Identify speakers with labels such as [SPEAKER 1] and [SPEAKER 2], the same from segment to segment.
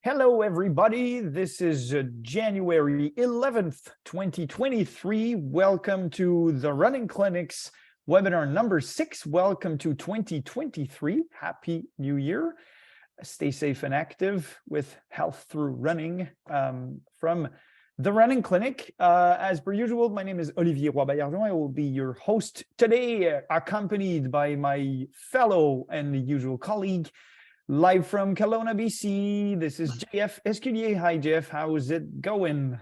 [SPEAKER 1] Hello, everybody. This is January 11th, 2023. Welcome to the Running Clinic's webinar number 6. Welcome to 2023. Happy New Year. Stay safe and active with health through running from the Running Clinic. As per usual, my name is Olivier Roy-Bayardon. I will be your host today, accompanied by my fellow and usual colleague, live from Kelowna, BC. This is Jeff Escudier. Hi, Jeff. How is it going?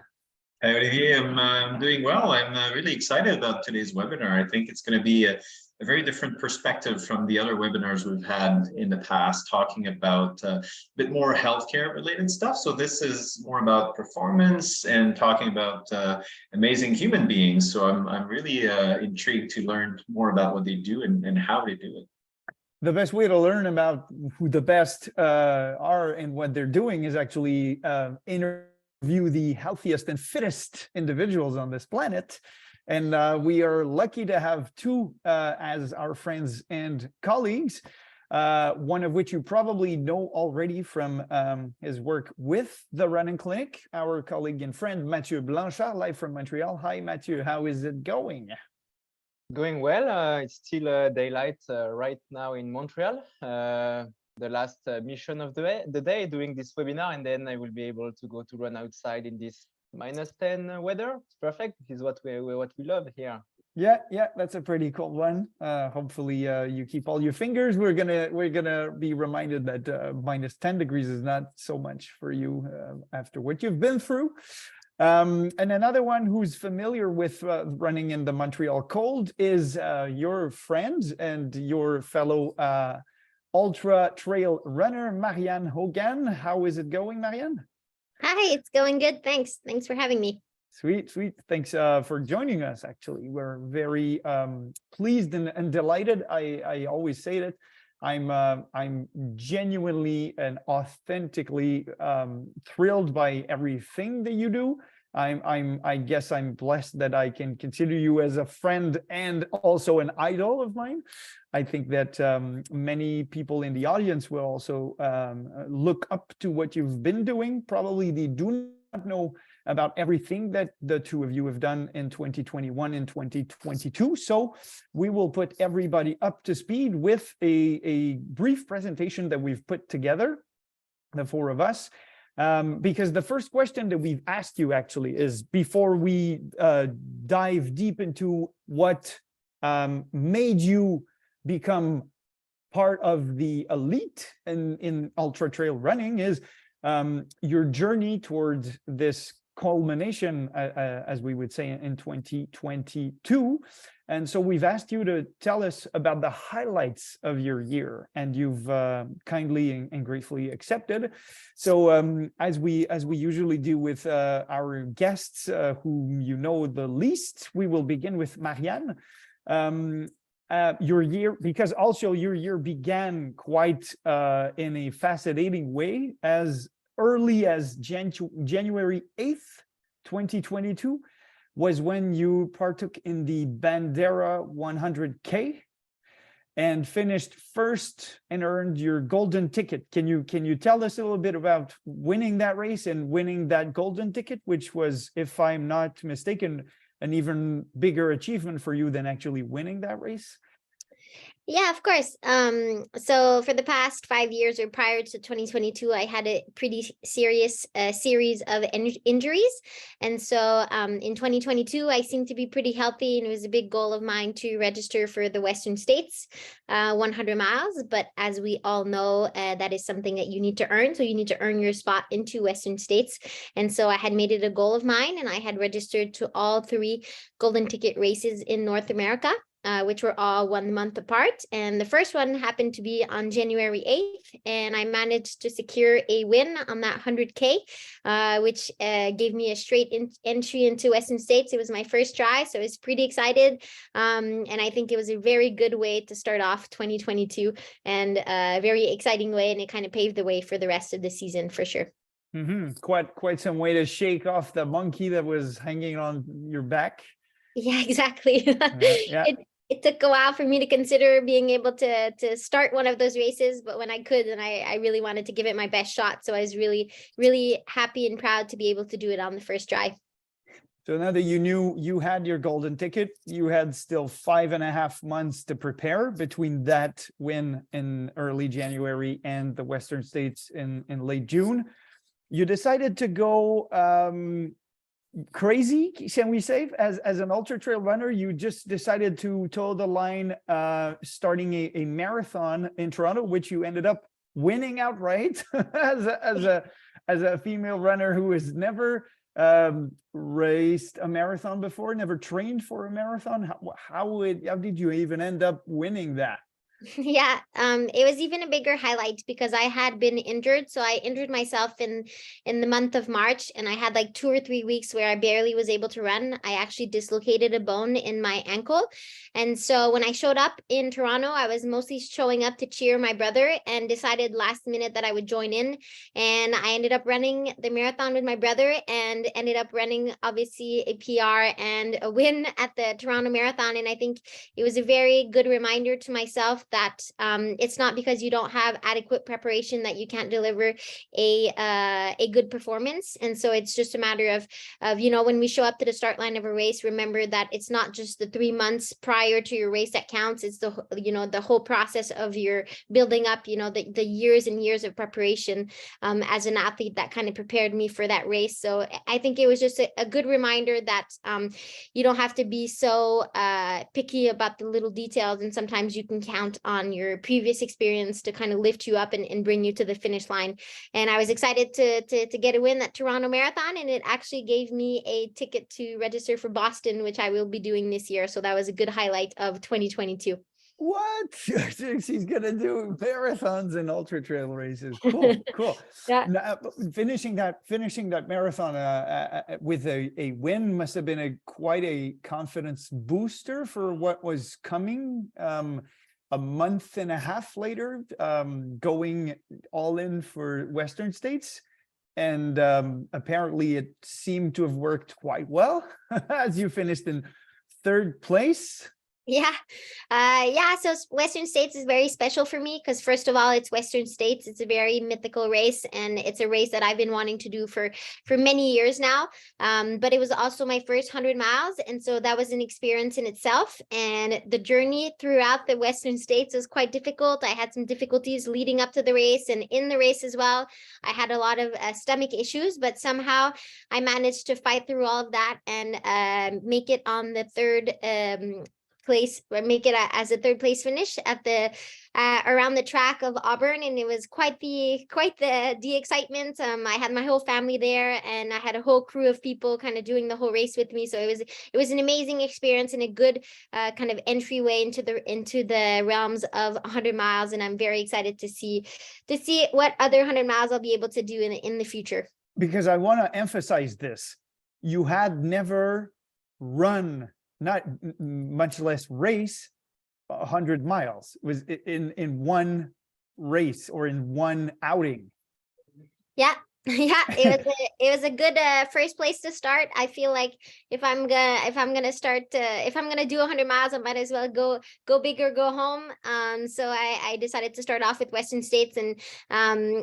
[SPEAKER 2] Hey, Olivier. I'm doing well. I'm really excited about today's webinar. I think it's going to be a very different perspective from the other webinars we've had in the past, talking about a bit more healthcare related stuff. So this is more about performance and talking about amazing human beings. So I'm really intrigued to learn more about what they do and how they do it.
[SPEAKER 1] The best way to learn about who the best are and what they're doing is actually interview the healthiest and fittest individuals on this planet. And we are lucky to have two as our friends and colleagues, one of which you probably know already from his work with the Running Clinic, our colleague and friend, Mathieu Blanchard, live from Montreal. Hi, Mathieu. How is it going?
[SPEAKER 3] Going well. It's still daylight right now in Montreal. The last mission of the day doing this webinar, and then I will be able to go to run outside in this -10 weather. It's perfect. This is what we love here.
[SPEAKER 1] Yeah, that's a pretty cool one. Hopefully you keep all your fingers. We're gonna be reminded that -10 degrees is not so much for you after what you've been through. And another one who's familiar with running in the Montreal cold is your friend and your fellow ultra-trail runner, Marianne Hogan. How is it going, Marianne?
[SPEAKER 4] Hi, it's going good. Thanks for having me.
[SPEAKER 1] Sweet. Thanks for joining us, actually. We're very pleased and delighted. I always say that I'm genuinely and authentically thrilled by everything that you do. I guess I'm blessed that I can consider you as a friend and also an idol of mine. I think that many people in the audience will also look up to what you've been doing. Probably they do not know about everything that the two of you have done in 2021 and 2022. So we will put everybody up to speed with a brief presentation that we've put together, the four of us. Because the first question that we've asked you actually is, before we dive deep into what made you become part of the elite in ultra trail running, is your journey towards this culmination, as we would say, in 2022. And so we've asked you to tell us about the highlights of your year, and you've kindly and gratefully accepted. So as we usually do with our guests, whom you know the least, we will begin with Marianne. Your year, because also your year began quite in a fascinating way, as early as January 8th, 2022, was when you partook in the Bandera 100K and finished first and earned your golden ticket. Can you tell us a little bit about winning that race and winning that golden ticket, which was, if I'm not mistaken, an even bigger achievement for you than actually winning that race?
[SPEAKER 4] Yeah, of course. So for the past 5 years, or prior to 2022, I had a pretty serious series of injuries. And so in 2022, I seemed to be pretty healthy, and it was a big goal of mine to register for the Western States, 100 miles. But as we all know, that is something that you need to earn. So you need to earn your spot into Western States. And so I had made it a goal of mine, and I had registered to all 3 golden ticket races in North America, which were all 1 month apart. And the first one happened to be on January 8th. And I managed to secure a win on that 100K, which gave me a straight entry into Western States. It was my first try, so I was pretty excited. And I think it was a very good way to start off 2022, and a very exciting way. And it kind of paved the way for the rest of the season for sure.
[SPEAKER 1] Quite some way to shake off the monkey that was hanging on your back.
[SPEAKER 4] Yeah, exactly.
[SPEAKER 1] Yeah.
[SPEAKER 4] It took a while for me to consider being able to start one of those races, but when I could, and I really wanted to give it my best shot. So I was really, really happy and proud to be able to do it on the first try.
[SPEAKER 1] So now that you knew you had your golden ticket, you had still 5.5 months to prepare between that win in early January and the Western States in late June. You decided to go crazy, can we say, as an ultra trail runner. You just decided to toe the line, starting a marathon in Toronto, which you ended up winning outright as a female runner who has never raced a marathon before, never trained for a marathon. How did you even end up winning that?
[SPEAKER 4] Yeah, it was even a bigger highlight because I had been injured. So I injured myself in the month of March, and I had like 2 or 3 weeks where I barely was able to run. I actually dislocated a bone in my ankle. And so when I showed up in Toronto, I was mostly showing up to cheer my brother, and decided last minute that I would join in. And I ended up running the marathon with my brother, and ended up running obviously a PR and a win at the Toronto Marathon. And I think it was a very good reminder to myself that it's not because you don't have adequate preparation that you can't deliver a good performance. And so it's just a matter of when we show up to the start line of a race, remember that it's not just the 3 months prior to your race that counts. It's the whole process of your building up, the years and years of preparation as an athlete that kind of prepared me for that race. So I think it was just a good reminder that you don't have to be so picky about the little details, and sometimes you can count on your previous experience to kind of lift you up and bring you to the finish line. And I was excited to get a win at Toronto Marathon, and it actually gave me a ticket to register for Boston, which I will be doing this year. So that was a good highlight of 2022.
[SPEAKER 1] What? She's gonna do marathons and ultra trail races. Cool, cool.
[SPEAKER 4] Yeah.
[SPEAKER 1] Now, finishing that marathon with a win must have been quite a confidence booster for what was coming. A month and a half later, going all in for Western States. And apparently it seemed to have worked quite well as you finished in 3rd place.
[SPEAKER 4] Yeah. So Western States is very special for me because, first of all, it's Western States. It's a very mythical race, and it's a race that I've been wanting to do for many years now. But it was also my first 100 miles. And so that was an experience in itself. And the journey throughout the Western States was quite difficult. I had some difficulties leading up to the race and in the race as well. I had a lot of stomach issues, but somehow I managed to fight through all of that and make it on the 3rd place, or make it as a 3rd place finish at the around the track of Auburn. And it was quite the excitement. I had my whole family there, and I had a whole crew of people kind of doing the whole race with me. So it was an amazing experience and a good kind of entryway into the realms of 100 miles. And I'm very excited to see what other 100 miles I'll be able to do in the future.
[SPEAKER 1] Because I want to emphasize this. You had never run, not much less race, 100 miles. It was in one race or in one outing.
[SPEAKER 4] Yeah. Yeah, it was a good first place to start. I feel like if I'm gonna do 100 miles, I might as well go big or go home. So I decided to start off with Western States, and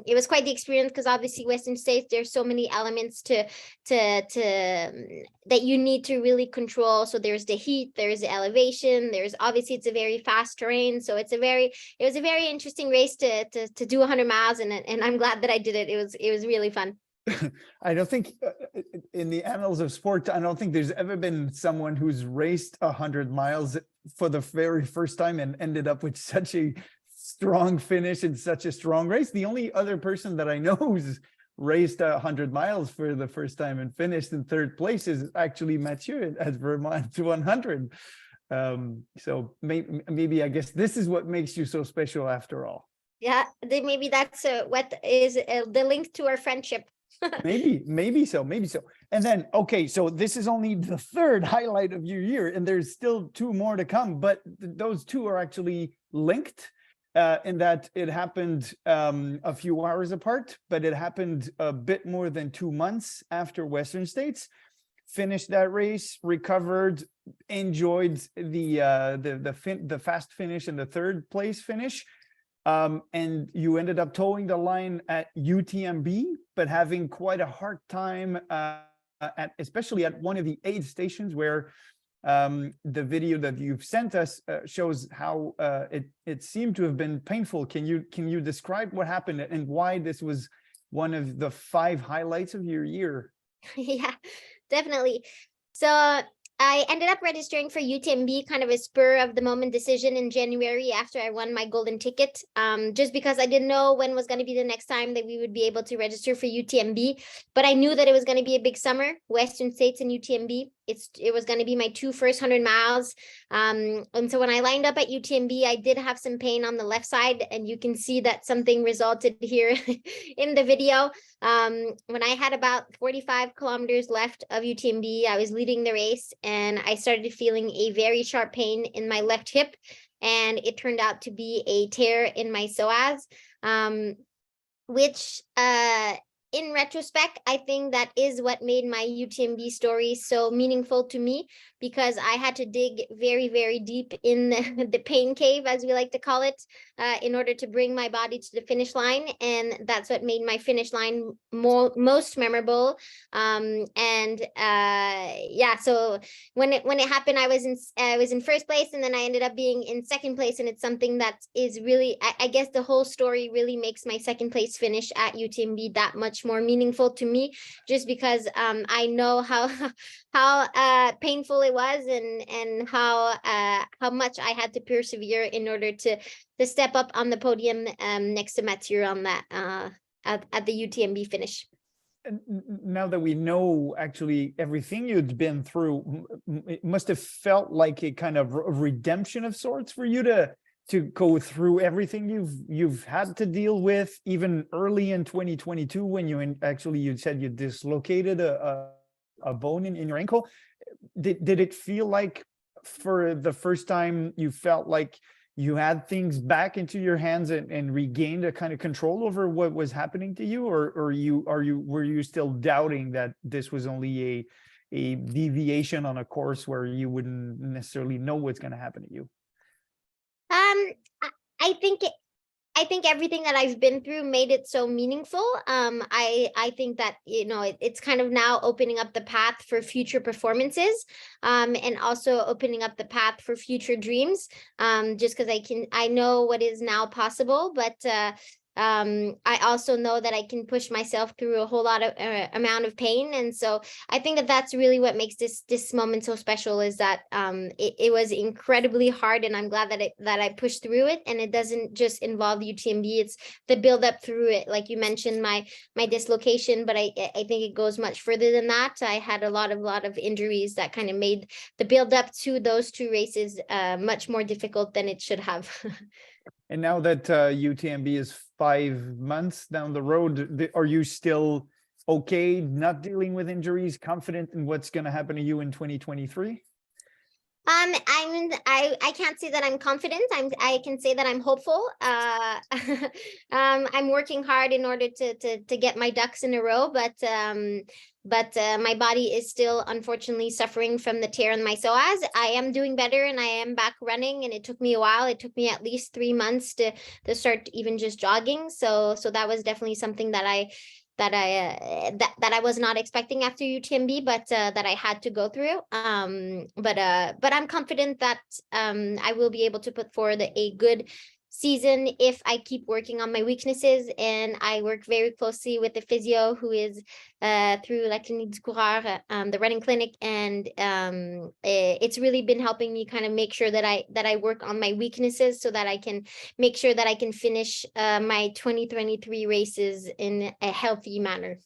[SPEAKER 4] it was quite the experience because obviously Western States, there's so many elements to that you need to really control. So there's the heat, there's the elevation, there's obviously it's a very fast terrain. So it was a very interesting race to do 100 miles, and I'm glad that I did it. It was really fun.
[SPEAKER 1] I don't think in the annals of sport, I don't think there's ever been someone who's raced 100 miles for the very first time and ended up with such a strong finish and such a strong race. The only other person that I know who's raced 100 miles for the first time and finished in 3rd place is actually Mathieu at Vermont 100. So maybe I guess this is what makes you so special after all.
[SPEAKER 4] Yeah, maybe that's what is the link to our friendship.
[SPEAKER 1] maybe so. And then, okay, so this is only the 3rd highlight of your year, and there's still 2 more to come, but those 2 are actually linked in that it happened a few hours apart, but it happened a bit more than 2 months after Western States. finished that race, recovered, enjoyed the fast finish and the third place finish. And you ended up towing the line at UTMB, but having quite a hard time especially at one of the aid stations where the video that you've sent us shows how it seemed to have been painful. Can you describe what happened and why this was one of the 5 highlights of your year?
[SPEAKER 4] Yeah, definitely. So I ended up registering for UTMB, kind of a spur of the moment decision in January after I won my golden ticket, just because I didn't know when was going to be the next time that we would be able to register for UTMB. But I knew that it was going to be a big summer, Western States and UTMB. It was going to be my 2 first 100 miles. And so when I lined up at UTMB, I did have some pain on the left side, and you can see that something resulted here in the video. When I had about 45 kilometers left of UTMB, I was leading the race and I started feeling a very sharp pain in my left hip, and it turned out to be a tear in my psoas, which in retrospect, I think that is what made my UTMB story so meaningful to me, because I had to dig very, very deep in the pain cave, as we like to call it, in order to bring my body to the finish line. And that's what made my finish line most memorable. Yeah, so when it happened, I was in first place, and then I ended up being in second place. And it's something that is really, I guess the whole story really makes my second place finish at UTMB that much more meaningful to me, just because I know how painful it was, and how much I had to persevere in order to step up on the podium next to Mathieu on that at the UTMB finish.
[SPEAKER 1] Now that we know actually everything you'd been through, it must have felt like a kind of redemption of sorts for you to go through everything you've had to deal with, even early in 2022 when you said you dislocated a bone in your ankle. Did it feel like for the first time you felt like you had things back into your hands and regained a kind of control over what was happening to you, or were you still doubting that this was only a deviation on a course where you wouldn't necessarily know what's going to happen to you?
[SPEAKER 4] I think everything that I've been through made it so meaningful. I think that, it's kind of now opening up the path for future performances, and also opening up the path for future dreams, just because I know what is now possible, but I also know that I can push myself through a whole lot of amount of pain. And so I think that that's really what makes this moment so special, is that it was incredibly hard, and I'm glad that I pushed through it. And it doesn't just involve UTMB, it's the build up through it. Like you mentioned, my dislocation, but I think it goes much further than that. I had a lot of injuries that kind of made the build up to those 2 races much more difficult than it should have.
[SPEAKER 1] And now that UTMB is 5 months down the road, are you still okay, not dealing with injuries, confident in what's going to happen to you in 2023?
[SPEAKER 4] I can't say that I'm confident. I can say that I'm hopeful. I'm working hard in order to get my ducks in a row, but my body is still unfortunately suffering from the tear in my psoas. I am doing better, and I am back running, and it took me a while. It took me at least 3 months to start even just jogging. So that was definitely something that I was not expecting after UTMB, but that I had to go through. But I'm confident that I will be able to put forward a good season if I keep working on my weaknesses, and I work very closely with the physio who is through La Clinique du Coureur, the running clinic, and it's really been helping me kind of make sure that I work on my weaknesses so that I can make sure that I can finish my 2023 races in a healthy manner.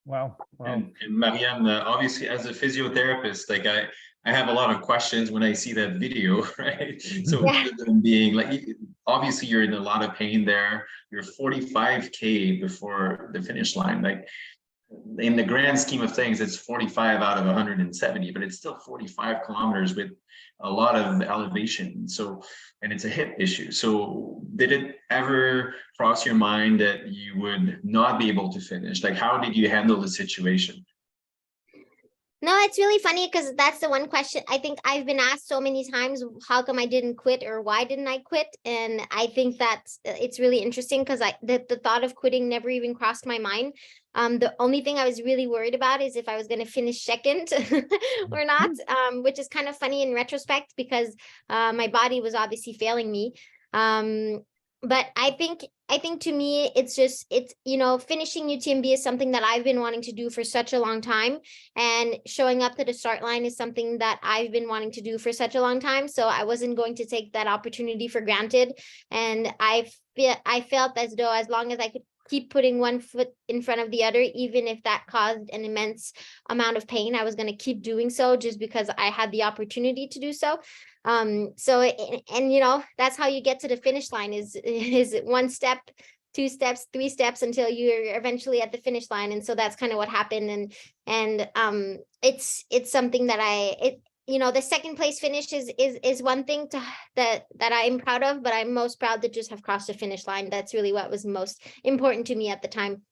[SPEAKER 1] Wow.
[SPEAKER 2] And Marianne, obviously as a physiotherapist, like I have a lot of questions when I see that video, right? So one of them being like, obviously you're in a lot of pain there. You're 45K before the finish line. Like in the grand scheme of things, it's 45 out of 170, but it's still 45 kilometers with a lot of elevation. So, and it's a hip issue. So did it ever cross your mind that you would not be able to finish? Like, how did you handle the situation?
[SPEAKER 4] No, it's really funny because that's the one question I think I've been asked so many times, how come I didn't quit or why didn't I quit? And I think that it's really interesting because the thought of quitting never even crossed my mind. The only thing I was really worried about is if I was going to finish second or not, which is kind of funny in retrospect because my body was obviously failing me. But I think to me, it's finishing UTMB is something that I've been wanting to do for such a long time, and showing up to the start line is something that I've been wanting to do for such a long time. So I wasn't going to take that opportunity for granted. And I felt as though as long as I could keep putting one foot in front of the other, even if that caused an immense amount of pain, I was going to keep doing so just because I had the opportunity to do so. That's how you get to the finish line is one step, 2 steps, 3 steps until you're eventually at the finish line. And so that's kind of what happened. And it's something that the second place finish is one thing that I'm proud of, but I'm most proud to just have crossed the finish line. That's really what was most important to me at the time.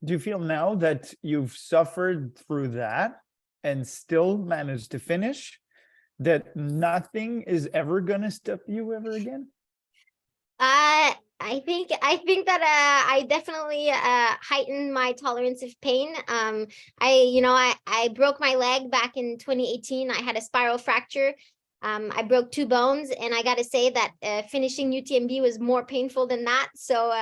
[SPEAKER 1] Do you feel now that you've suffered through that and still managed to finish, that nothing is ever going to stop you ever again?
[SPEAKER 4] I think that I definitely heightened my tolerance of pain. I broke my leg back in 2018. I had a spiral fracture. I broke 2 bones, and I got to say that finishing UTMB was more painful than that. So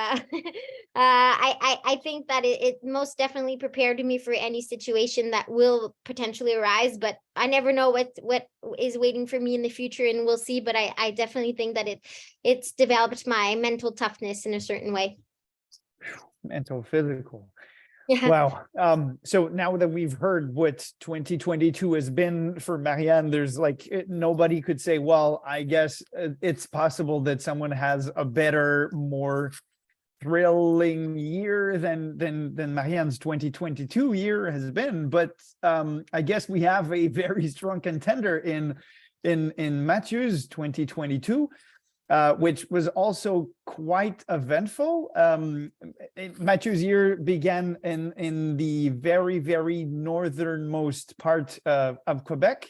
[SPEAKER 4] I think that it most definitely prepared me for any situation that will potentially arise. But I never know what is waiting for me in the future, and we'll see. But I definitely think that it's developed my mental toughness in a certain way.
[SPEAKER 1] Mental, physical.
[SPEAKER 4] Yeah.
[SPEAKER 1] Wow. So now that we've heard what 2022 has been for Marianne, there's nobody could say, well, I guess it's possible that someone has a better, more thrilling year than Marianne's 2022 year has been. But I guess we have a very strong contender in Mathieu's 2022. Which was also quite eventful. Mathieu's year began in the very, very northernmost part of Quebec,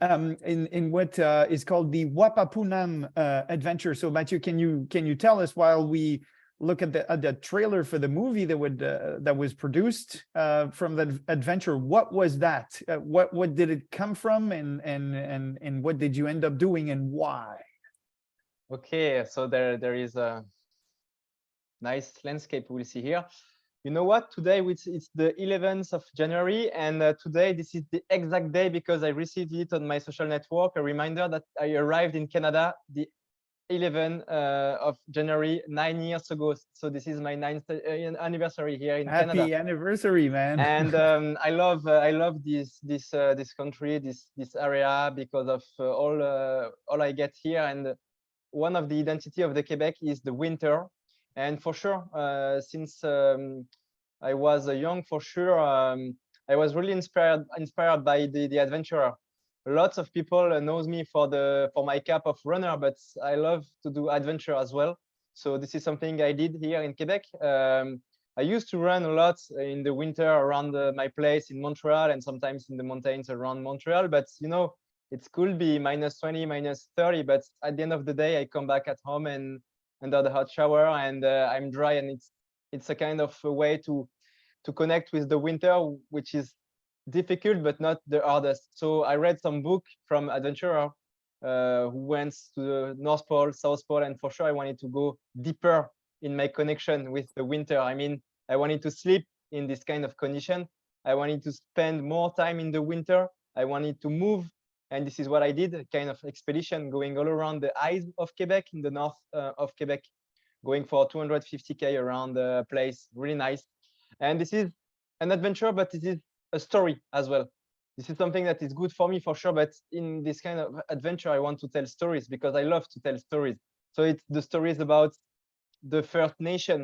[SPEAKER 1] in what is called the Wapapunam adventure. So Mathieu, can you tell us, while we look at the trailer for the movie that was produced from the adventure, what was that? What did it come from, and what did you end up doing, and why?
[SPEAKER 3] Okay, so there is a nice landscape we'll see here. You know what? Today it's the 11th of January, and today this is the exact day because I received it on my social network, a reminder that I arrived in Canada the 11th of January 9 years ago. So this is my 9th anniversary here in Canada.
[SPEAKER 1] Happy anniversary, man!
[SPEAKER 3] And I love this country, this area, because of all I get here. And one of the identity of the Quebec is the winter. And for sure, since I was young, for sure, I was really inspired by the adventurer. Lots of people knows me for my cap of runner, but I love to do adventure as well. So this is something I did here in Quebec. I used to run a lot in the winter around my place in Montreal, and sometimes in the mountains around Montreal. But it could be -20, -30, but at the end of the day, I come back at home and under the hot shower, and I'm dry, and it's a kind of a way to connect with the winter, which is difficult but not the hardest. So I read some book from adventurer who went to the North Pole, South Pole, and for sure I wanted to go deeper in my connection with the winter. I mean, I wanted to sleep in this kind of condition. I wanted to spend more time in the winter. I wanted to move. And this is what I did, a kind of expedition going all around the eyes of Quebec, in the north of Quebec, going for 250K around the place, really nice. And this is an adventure, but it is a story as well. This is something that is good for me for sure, but in this kind of adventure, I want to tell stories because I love to tell stories. So it's the stories about the First Nation,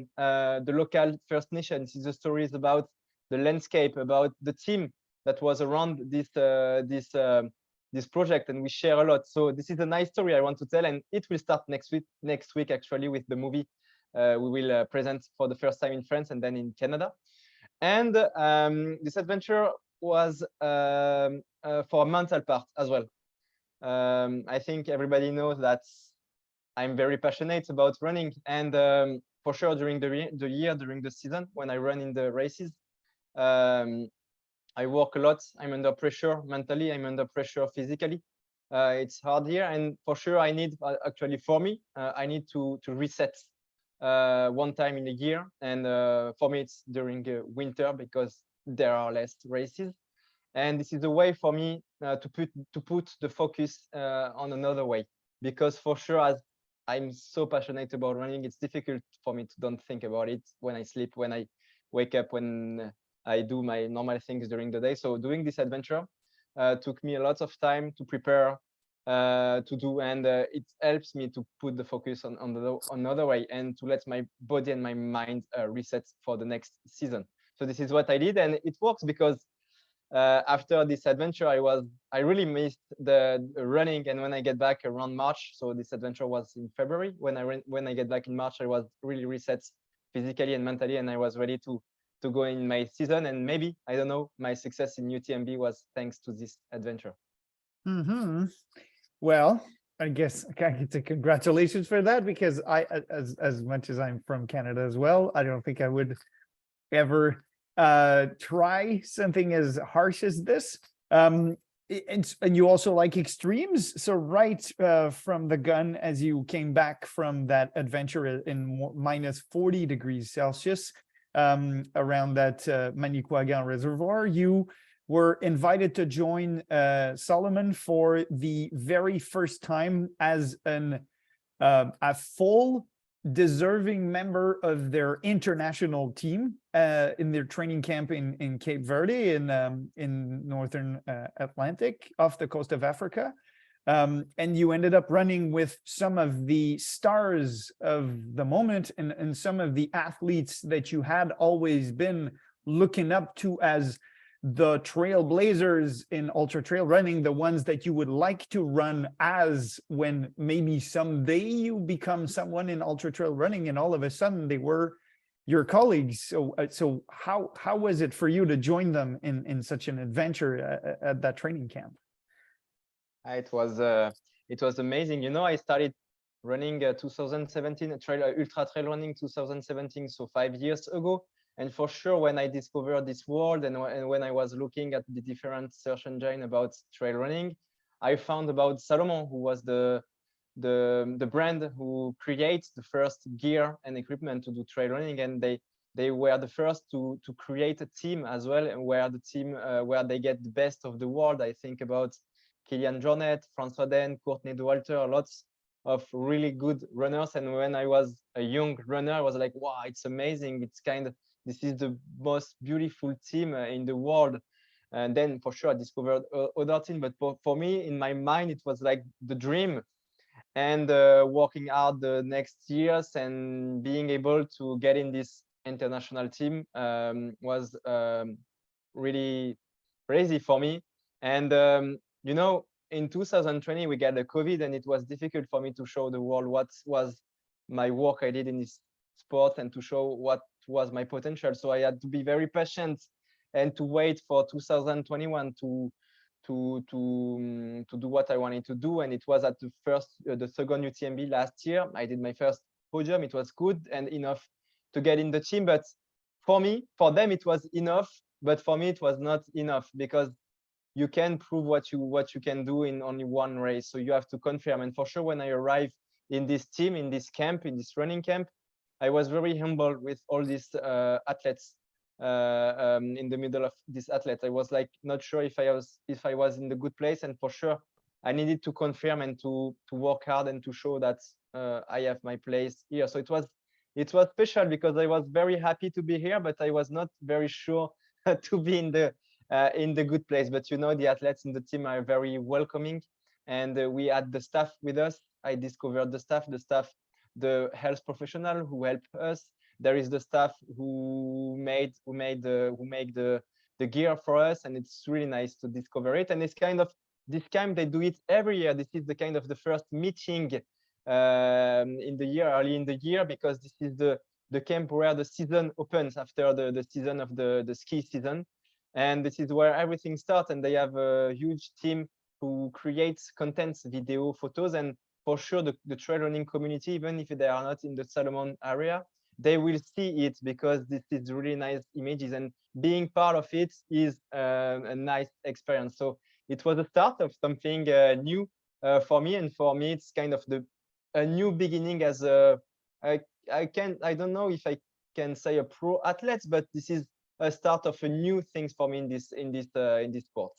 [SPEAKER 3] the local First Nation. This is the stories about the landscape, about the team that was around this project, and we share a lot. So this is a nice story I want to tell, and it will start next week actually with the movie we will present for the first time in France and then in Canada. And this adventure was for a mental part as well. I think everybody knows that I'm very passionate about running, and for sure during during the season, when I run in the races, I work a lot. I'm under pressure mentally. I'm under pressure physically. It's hard here, and for sure I need actually for me I need to reset one time in a year, and for me it's during winter because there are less races, and this is a way for me to put the focus on another way, because for sure, as I'm so passionate about running, it's difficult for me to don't think about it when I sleep, when I wake up, when I do my normal things during the day. So doing this adventure took me a lot of time to prepare to do, and it helps me to put the focus on another way and to let my body and my mind reset for the next season. So this is what I did, and it works because after this adventure, I really missed the running, and when I get back around March, so this adventure was in February. When I get back in March, I was really reset physically and mentally, and I was ready to go in my season. And maybe, I don't know, my success in UTMB was thanks to this adventure.
[SPEAKER 1] Well, I guess I can say congratulations for that, because I, as much as I'm from Canada as well, I don't think I would ever try something as harsh as this. And you also like extremes. So right from the gun, as you came back from that adventure in minus 40 degrees Celsius around that Manicouagan Reservoir, you were invited to join Solomon for the very first time as a full deserving member of their international team in their training camp in Cape Verde in northern Atlantic off the coast of Africa. And you ended up running with some of the stars of the moment and some of the athletes that you had always been looking up to as the trailblazers in ultra trail running, the ones that you would like to run as when maybe someday you become someone in ultra trail running, and all of a sudden they were your colleagues. So how was it for you to join them in such an adventure at that training camp?
[SPEAKER 3] It was amazing. You know, I started running 2017 ultra trail running 2017, so 5 years ago. And for sure, when I discovered this world and when I was looking at the different search engine about trail running, I found about Salomon, who was the brand who creates the first gear and equipment to do trail running, and they were the first to create a team as well, where the team where they get the best of the world. I think about Kilian Jornet, François Den, Courtney Dauwalter, lots of really good runners. And when I was a young runner, I was like, wow, it's amazing. This is the most beautiful team in the world. And then for sure I discovered other team, but for me, in my mind, it was like the dream. And working out the next years and being able to get in this international team was really crazy for me. And you know, in 2020 we got the COVID, and it was difficult for me to show the world what was my work I did in this sport and to show what was my potential. So I had to be very patient and to wait for 2021 to do what I wanted to do. And it was at the second UTMB last year. I did my first podium. It was good and enough to get in the team. But for them, it was enough. But for me, it was not enough, because you can prove what you can do in only one race. So you have to confirm. And for sure, when I arrived in this team, in this camp, in this running camp, I was very humble with all these athletes. In the middle of this athlete, I was like not sure if I was in the good place, and for sure I needed to confirm and to work hard and to show that I have my place here. So it was special, because I was very happy to be here, but I was not very sure to be in the good place. But you know, the athletes in the team are very welcoming, and we had the staff with us. I discovered the staff, the health professional who helped us. There is the staff who make the gear for us, and it's really nice to discover it. And it's kind of this camp, they do it every year. This is the kind of the first meeting in the year, early in the year, because this is the camp where the season opens after the season of the ski season. And this is where everything starts. And they have a huge team who creates content, video, photos, and for sure the trail running community, even if they are not in the Salomon area, they will see it because this is really nice images, and being part of it is a nice experience. So it was the start of something new for me, and for me it's kind of a new beginning as a I don't know if I can say a pro athlete, but this is a start of a new things for me in this sport.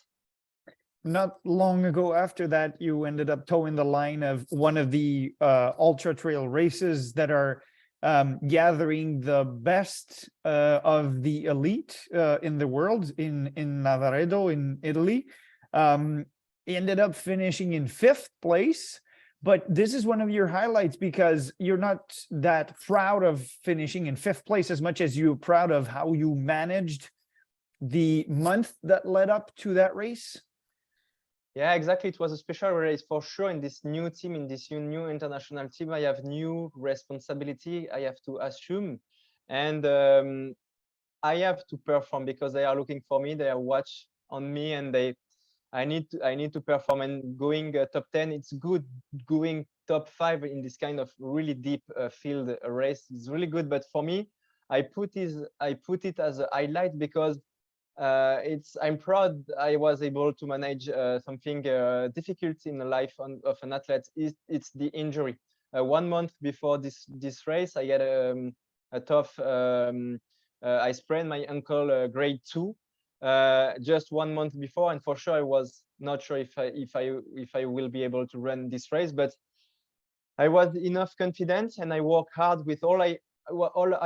[SPEAKER 1] Not long ago after that, you ended up towing the line of one of the ultra trail races that are gathering the best of the elite in the world in Navaredo in Italy. Ended up finishing in 5th place. But this is one of your highlights because you're not that proud of finishing in 5th place as much as you're proud of how you managed the month that led up to that race.
[SPEAKER 3] Yeah, exactly. It was a special race for sure. In this new team, in this new international team, I have new responsibility I have to assume, and I have to perform because they are looking for me. They are watch on me, and I need to perform. And going top 10, it's good. Going top 5 in this kind of really deep field race is really good. But for me, I put it as a highlight because I'm proud I was able to manage something difficult in the life of an athlete. It's the injury. 1 month before this race, I had a tough. I sprained my ankle grade 2 just 1 month before, and for sure I was not sure if I will be able to run this race, but I was enough confident, and I worked hard with all I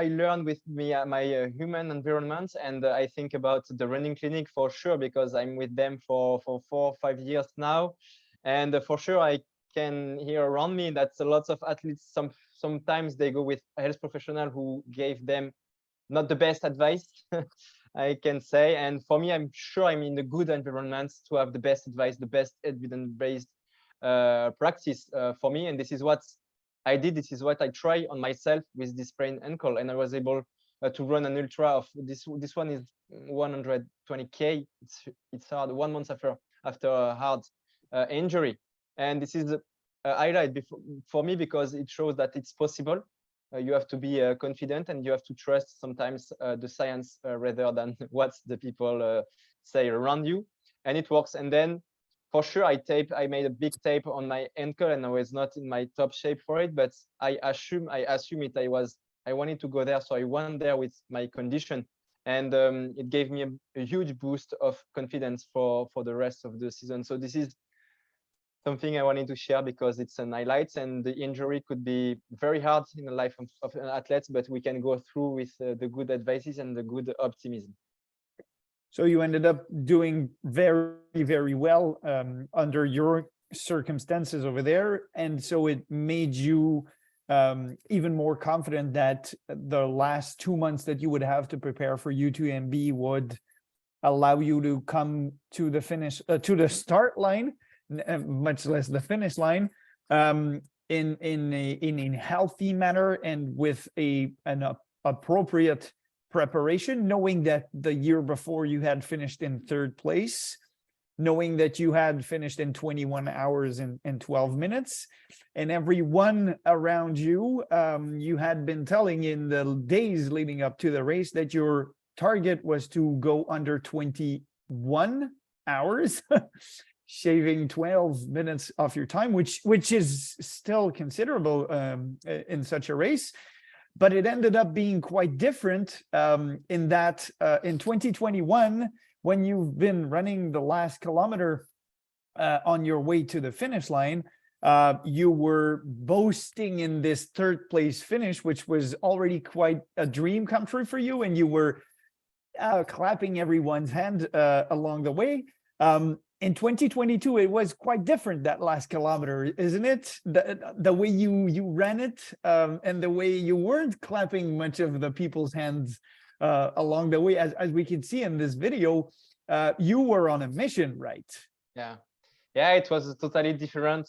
[SPEAKER 3] learned with my human environment, and I think about the running clinic for sure because I'm with them for 4 or 5 years now, and for sure I can hear around me that a lot of athletes sometimes they go with a health professional who gave them not the best advice, I can say. And for me, I'm sure I'm in a good environment to have the best advice, the best evidence-based practice for me, and this is what I did. This is what I try on myself with this sprained ankle, and I was able to run an ultra of this. This one is 120K. It's hard. 1 month after a hard injury, and this is a highlight for me because it shows that it's possible. You have to be confident, and you have to trust sometimes the science rather than what the people say around you, and it works. And then for sure I made a big tape on my ankle, and I was not in my top shape for it, but I assume it. I wanted to go there, so I went there with my condition, and it gave me a huge boost of confidence for the rest of the season. So this is something I wanted to share because it's an highlight, and the injury could be very hard in the life of an athlete, but we can go through with the good advices and the good optimism.
[SPEAKER 1] So you ended up doing very, very well under your circumstances over there. And so it made you even more confident that the last 2 months that you would have to prepare for UTMB would allow you to come to the finish, to the start line, much less the finish line, in a healthy manner and with an appropriate preparation, knowing that the year before you had finished in 3rd place, knowing that you had finished in 21 hours and 12 minutes, and everyone around you, you had been telling in the days leading up to the race that your target was to go under 21 hours, shaving 12 minutes off your time, which is still considerable in such a race. But it ended up being quite different in that in 2021, when you've been running the last kilometer on your way to the finish line, you were boasting in this 3rd place finish, which was already quite a dream come true for you. And you were clapping everyone's hand along the way. In 2022, it was quite different, that last kilometer, isn't it? The way you ran it and the way you weren't clapping much of the people's hands along the way. As we can see in this video, you were on a mission, right?
[SPEAKER 3] Yeah, it was a totally different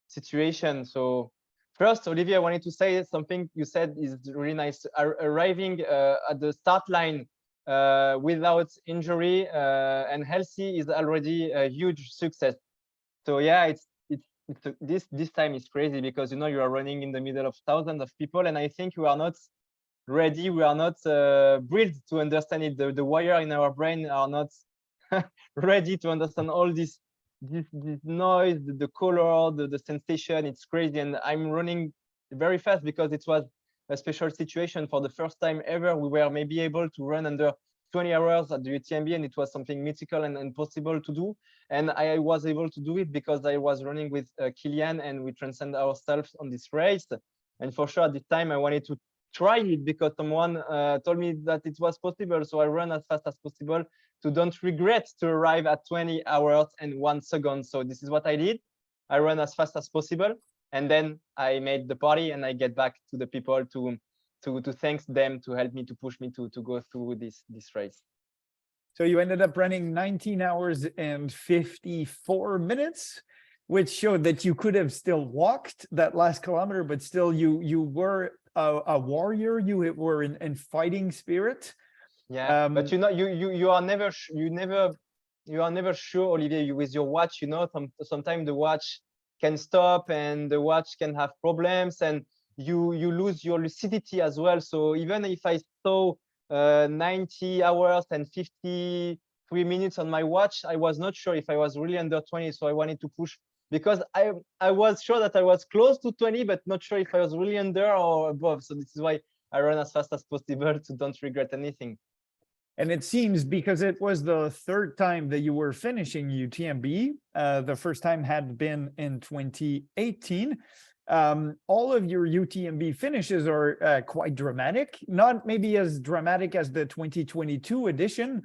[SPEAKER 3] situation. So first, Olivier, I wanted to say something you said is really nice. Arriving at the start line without injury and healthy is already a huge success. So yeah, this time is crazy because you know you are running in the middle of thousands of people, and I think you are not ready. We are not built to understand it. The wire in our brain are not ready to understand all this noise, the color, the sensation. It's crazy, and I'm running very fast because it was a special situation. For the first time ever, we were maybe able to run under 20 hours at the UTMB, and it was something mythical and possible to do. And I was able to do it because I was running with Kilian, and we transcend ourselves on this race. And for sure, at this time, I wanted to try it because someone told me that it was possible. So I ran as fast as possible to don't regret to arrive at 20 hours and 1 second. So this is what I did. I ran as fast as possible. And then I made the party, and I get back to the people to thank them to help me, to push me to go through this race.
[SPEAKER 1] So you ended up running 19 hours and 54 minutes, which showed that you could have still walked that last kilometer, but still you were a warrior. You were in fighting spirit.
[SPEAKER 3] Yeah, but you know, you are never sure, Olivier, with your watch. You know, sometimes the watch can stop and the watch can have problems, and you lose your lucidity as well. So even if I saw 90 hours and 53 minutes on my watch, I was not sure if I was really under 20. So I wanted to push because I was sure that I was close to 20, but not sure if I was really under or above. So this is why I run as fast as possible to don't regret anything.
[SPEAKER 1] And it seems because it was the third time that you were finishing UTMB, the first time had been in 2018. All of your UTMB finishes are quite dramatic, not maybe as dramatic as the 2022 edition,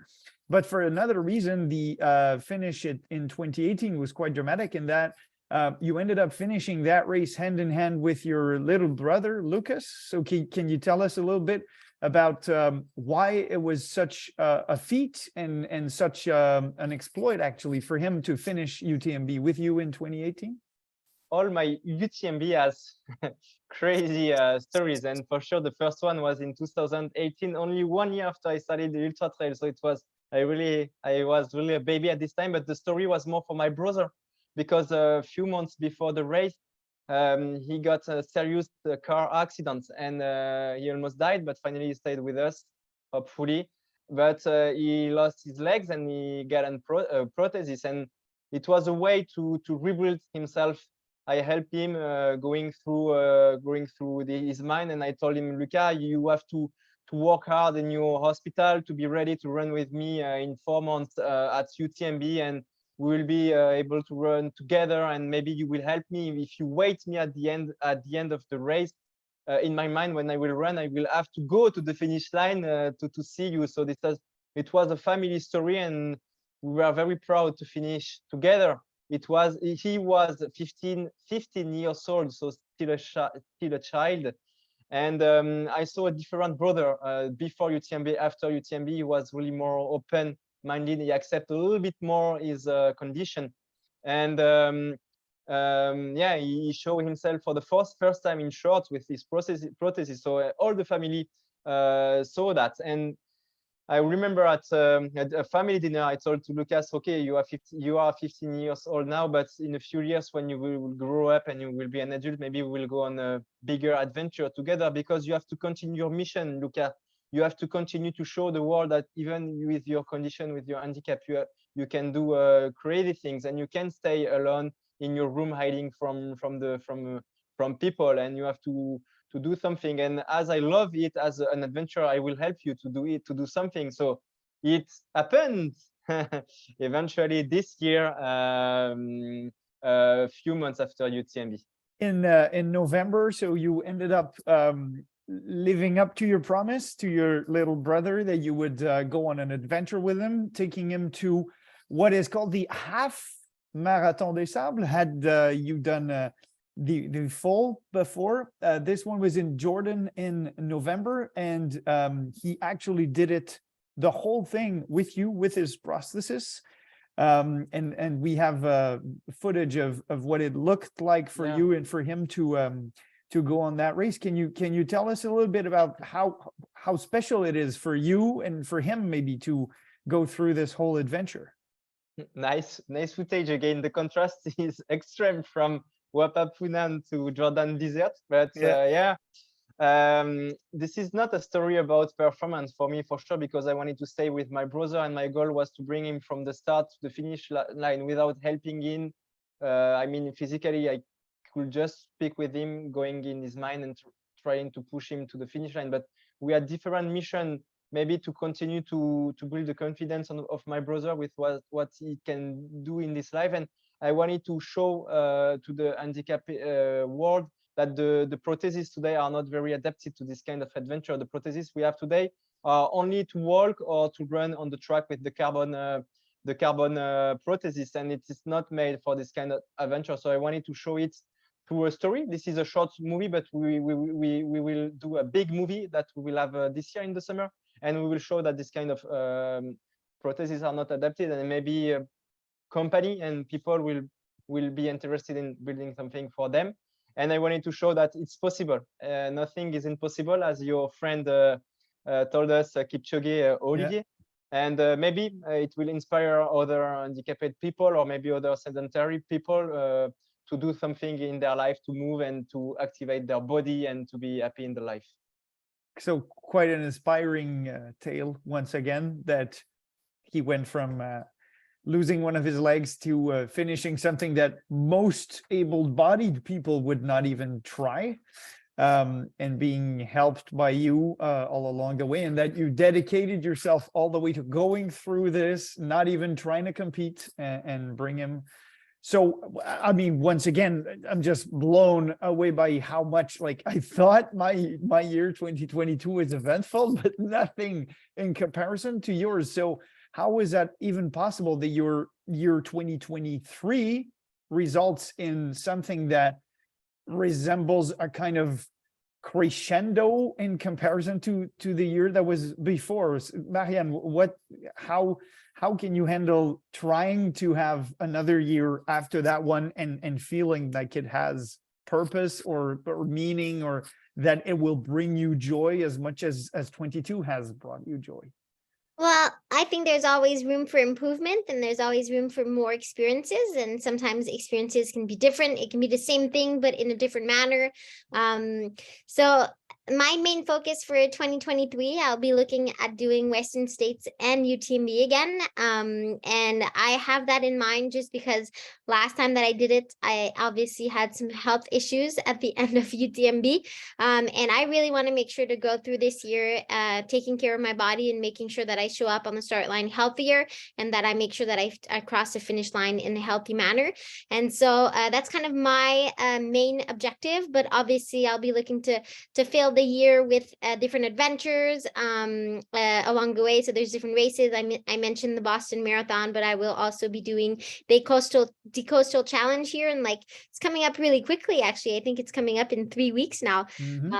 [SPEAKER 1] but for another reason, the finish in 2018 was quite dramatic in that you ended up finishing that race hand in hand with your little brother, Lucas. So can you tell us a little bit about why it was such a feat and such an exploit actually for him to finish UTMB with you in 2018?
[SPEAKER 3] All my UTMB has crazy stories, and for sure the first one was in 2018, only 1 year after I started the Ultra Trail. So it was I was really a baby at this time, but the story was more for my brother because a few months before the race, he got a serious car accident, and he almost died, but finally he stayed with us, hopefully. But he lost his legs and he got a prosthesis, and it was a way to rebuild himself. I helped him going through his mind, and I told him, Luca, you have to work hard in your hospital to be ready to run with me in 4 months at UTMB, and we will be able to run together, and maybe you will help me if you wait me at the end of the race. In my mind, when I will run, I will have to go to the finish line to see you. So it was a family story, and we were very proud to finish together. He was 15 years old, so still a child. And I saw a different brother before UTMB. After UTMB, he was really more open-minded. He accepted a little bit more his condition, and yeah, he showed himself for the first time in shorts with his prosthesis. So all the family saw that, and I remember at a family dinner, I told to Lucas, okay, you are 15 years old now, but in a few years when you will grow up and you will be an adult, maybe we will go on a bigger adventure together, because you have to continue your mission, Lucas. You have to continue to show the world that even with your condition, with your handicap, you can do creative things, and you can stay alone in your room hiding from people, and you have to do something. And as I love it as an adventure, I will help you to do something. So it happened eventually this year, a few months after UTMB.
[SPEAKER 1] In November, so you ended up living up to your promise to your little brother that you would go on an adventure with him, taking him to what is called the half Marathon des Sables. Had you done the full before? This one was in Jordan in November, and he actually did it, the whole thing with you, with his prosthesis. And we have footage of what it looked like for you and for him to go on that race. Can you tell us a little bit about how special it is for you and for him maybe to go through this whole adventure?
[SPEAKER 3] Nice footage again. The contrast is extreme from Wapapunan to Jordan Desert, but this is not a story about performance for me, for sure, because I wanted to stay with my brother, and my goal was to bring him from the start to the finish line without helping him. I mean, physically, I could just speak with him, going in his mind and trying to push him to the finish line. But we had different mission, maybe to continue to build the confidence of my brother with what he can do in this life. And I wanted to show to the handicapped world that the prostheses today are not very adapted to this kind of adventure. The prostheses we have today are only to walk or to run on the track with the carbon prosthesis, and it is not made for this kind of adventure. So I wanted to show it through a story. This is a short movie, but we will do a big movie that we will have this year in the summer, and we will show that this kind of prostheses are not adapted, and maybe a company and people will be interested in building something for them. And I wanted to show that it's possible. Nothing is impossible, as your friend told us, Kipchoge Olivier. And maybe it will inspire other handicapped people, or maybe other sedentary people to do something in their life, to move and to activate their body and to be happy in the life.
[SPEAKER 1] So quite an inspiring tale once again, that he went from losing one of his legs to finishing something that most able-bodied people would not even try, and being helped by you all along the way, and that you dedicated yourself all the way to going through this, not even trying to compete, and bring him. So, I mean, once again, I'm just blown away by how much, like, I thought my year 2022 was eventful, but nothing in comparison to yours. So how is that even possible that your year 2023 results in something that resembles a kind of crescendo in comparison to the year that was before? Marianne, how can you handle trying to have another year after that one and feeling like it has purpose or meaning, or that it will bring you joy as much as 22 has brought you joy?
[SPEAKER 4] Well, I think there's always room for improvement, and there's always room for more experiences. And sometimes experiences can be different. It can be the same thing, but in a different manner. So my main focus for 2023, I'll be looking at doing Western States and UTMB again. And I have that in mind just because last time that I did it, I obviously had some health issues at the end of UTMB. And I really want to make sure to go through this year taking care of my body and making sure that I show up on the start line healthier, and that I make sure that I cross the finish line in a healthy manner. And so that's kind of my main objective. But obviously, I'll be looking to fill the year with different adventures along the way. So there's different races. I mentioned the Boston Marathon, but I will also be doing the Coastal Challenge here, and like it's coming up really quickly. Actually, I think it's coming up in 3 weeks now.
[SPEAKER 1] Mm-hmm.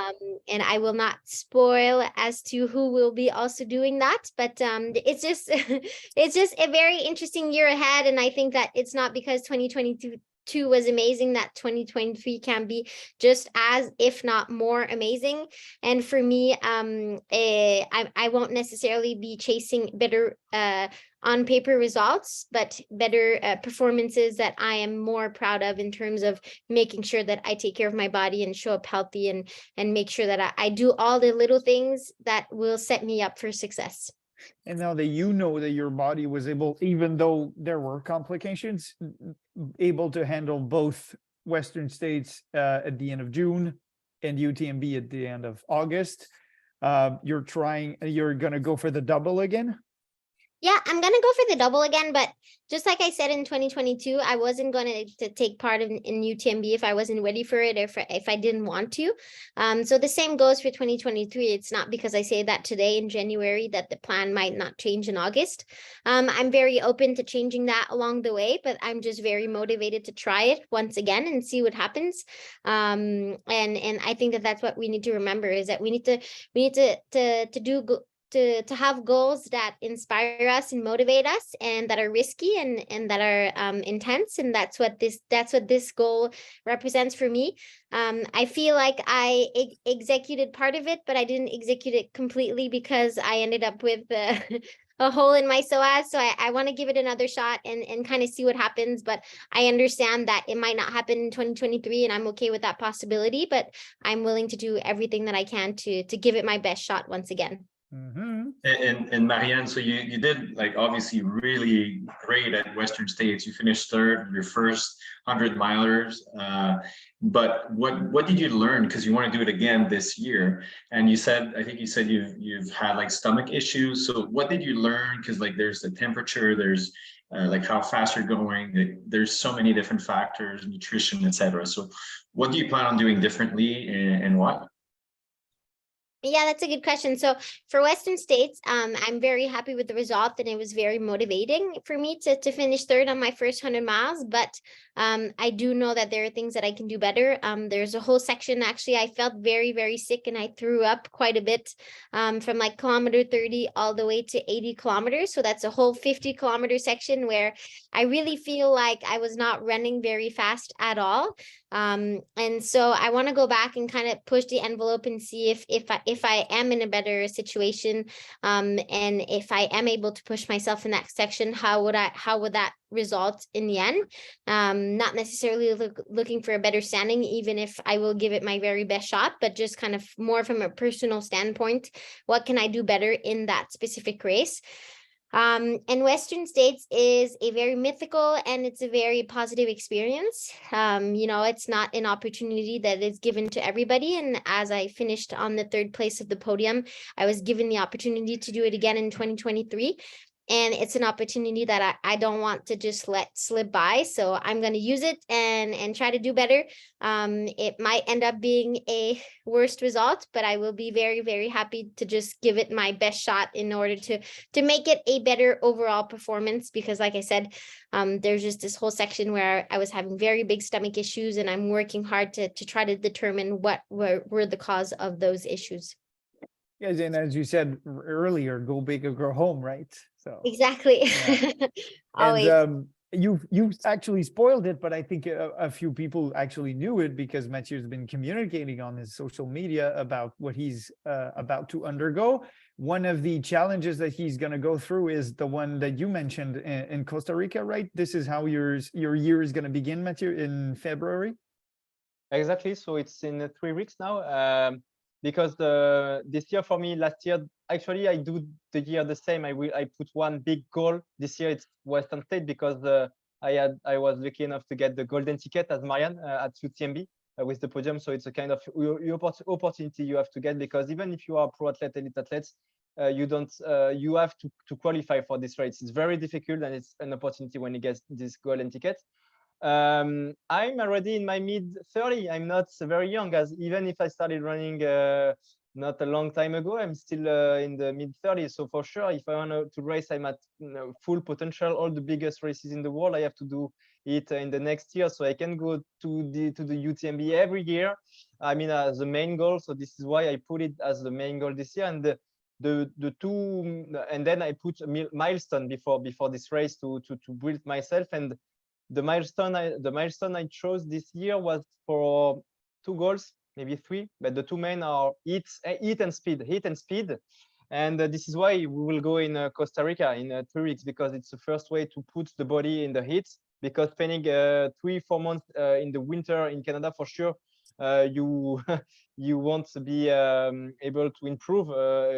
[SPEAKER 4] And I will not spoil as to who will be also doing that, but it's just it's just a very interesting year ahead. And I think that it's not because 2022 was amazing that 2023 can be just as, if not more, amazing. And for me, I won't necessarily be chasing better on paper results, but better performances that I am more proud of, in terms of making sure that I take care of my body and show up healthy, and make sure that I do all the little things that will set me up for success.
[SPEAKER 1] And now that you know that your body was able, even though there were complications, able to handle both Western States at the end of June and UTMB at the end of August, you're going to go for the double again?
[SPEAKER 4] Yeah, I'm going to go for the double again, but just like I said in 2022, I wasn't going to take part in UTMB if I wasn't ready for it, or if I didn't want to. So the same goes for 2023. It's not because I say that today in January that the plan might not change in August. I'm very open to changing that along the way, but I'm just very motivated to try it once again and see what happens. And I think that that's what we need to remember, is that we need to do to have goals that inspire us and motivate us, and that are risky and that are intense, and that's what this goal represents for me. I feel like I executed part of it, but I didn't execute it completely because I ended up with a hole in my psoas. So I want to give it another shot and kind of see what happens. But I understand that it might not happen in 2023, and I'm okay with that possibility. But I'm willing to do everything that I can to give it my best shot once again.
[SPEAKER 1] Mm-hmm.
[SPEAKER 2] And Marianne, so you did like obviously really great at Western States. You finished third, your first 100 milers. But what did you learn? Because you want to do it again this year. And you said, I think you said you've had like stomach issues. So what did you learn? Because like there's the temperature, there's like how fast you're going. There's so many different factors, nutrition, etc. So what do you plan on doing differently, and why?
[SPEAKER 4] Yeah, that's a good question. So for Western States, I'm very happy with the result, and it was very motivating for me to finish third on my first 100 miles. But I do know that there are things that I can do better. There's a whole section, actually, I felt very, very sick, and I threw up quite a bit from like kilometer 30 all the way to 80 kilometers. So that's a whole 50-kilometer section where I really feel like I was not running very fast at all. And so I want to go back and kind of push the envelope and see if I am in a better situation, and if I am able to push myself in that section, how would that result in the end? Not necessarily looking for a better standing, even if I will give it my very best shot, but just kind of more from a personal standpoint, what can I do better in that specific race? And Western States is a very mythical, and it's a very positive experience. It's not an opportunity that is given to everybody. And as I finished on the third place of the podium, I was given the opportunity to do it again in 2023. And it's an opportunity that I don't want to just let slip by. So I'm going to use it and try to do better. It might end up being a worst result, but I will be very, very happy to just give it my best shot in order to make it a better overall performance. Because like I said, there's just this whole section where I was having very big stomach issues, and I'm working hard to try to determine what were the cause of those issues.
[SPEAKER 1] Yes, and as you said earlier, go big or go home, right? So
[SPEAKER 4] Exactly.
[SPEAKER 1] yeah.
[SPEAKER 4] Always.
[SPEAKER 1] And you actually spoiled it, but I think a few people actually knew it, because Mathieu's been communicating on his social media about what he's about to undergo. One of the challenges that he's going to go through is the one that you mentioned in Costa Rica, right? This is how your year is going to begin, Mathieu, in February.
[SPEAKER 3] Exactly. So it's in 3 weeks now. Because this year for me, last year, actually I do the year the same. I put one big goal. This year it's Western State, because I was lucky enough to get the golden ticket as Marianne at UTMB with the podium. So it's a kind of opportunity you have to get, because even if you are pro athlete, elite athletes, you have to qualify for this race. It's very difficult, and it's an opportunity when you get this golden ticket. I'm already in my mid-30. I'm not very young, as even if I started running not a long time ago, I'm still in the mid-30s. So for sure, if I want to race, I'm at full potential. All the biggest races in the world, I have to do it in the next year, so I can go to the UTMB every year. I mean, as the main goal. So this is why I put it as the main goal this year. And the two, and then I put a milestone before this race to build myself. And the milestone I chose this year was for 2 goals, maybe 3, but the 2 main are heat and speed. And this is why we will go in Costa Rica in 3 weeks, because it's the first way to put the body in the heat. Because spending 3-4 months in the winter in Canada, for sure, you want to be able to improve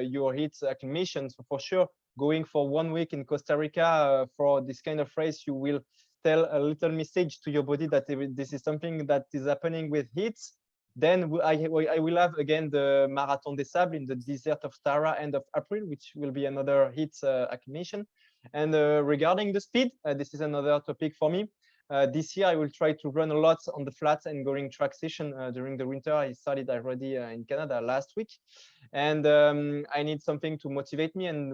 [SPEAKER 3] your heat acclimation. So for sure, going for 1 week in Costa Rica for this kind of race, you will tell a little message to your body that this is something that is happening with heat. Then I will have again the Marathon des Sables in the desert of Sahara end of April, which will be another heat acclimation. And regarding the speed, this is another topic for me. This year I will try to run a lot on the flats and going track session during the winter. I started already in Canada last week, and I need something to motivate me. And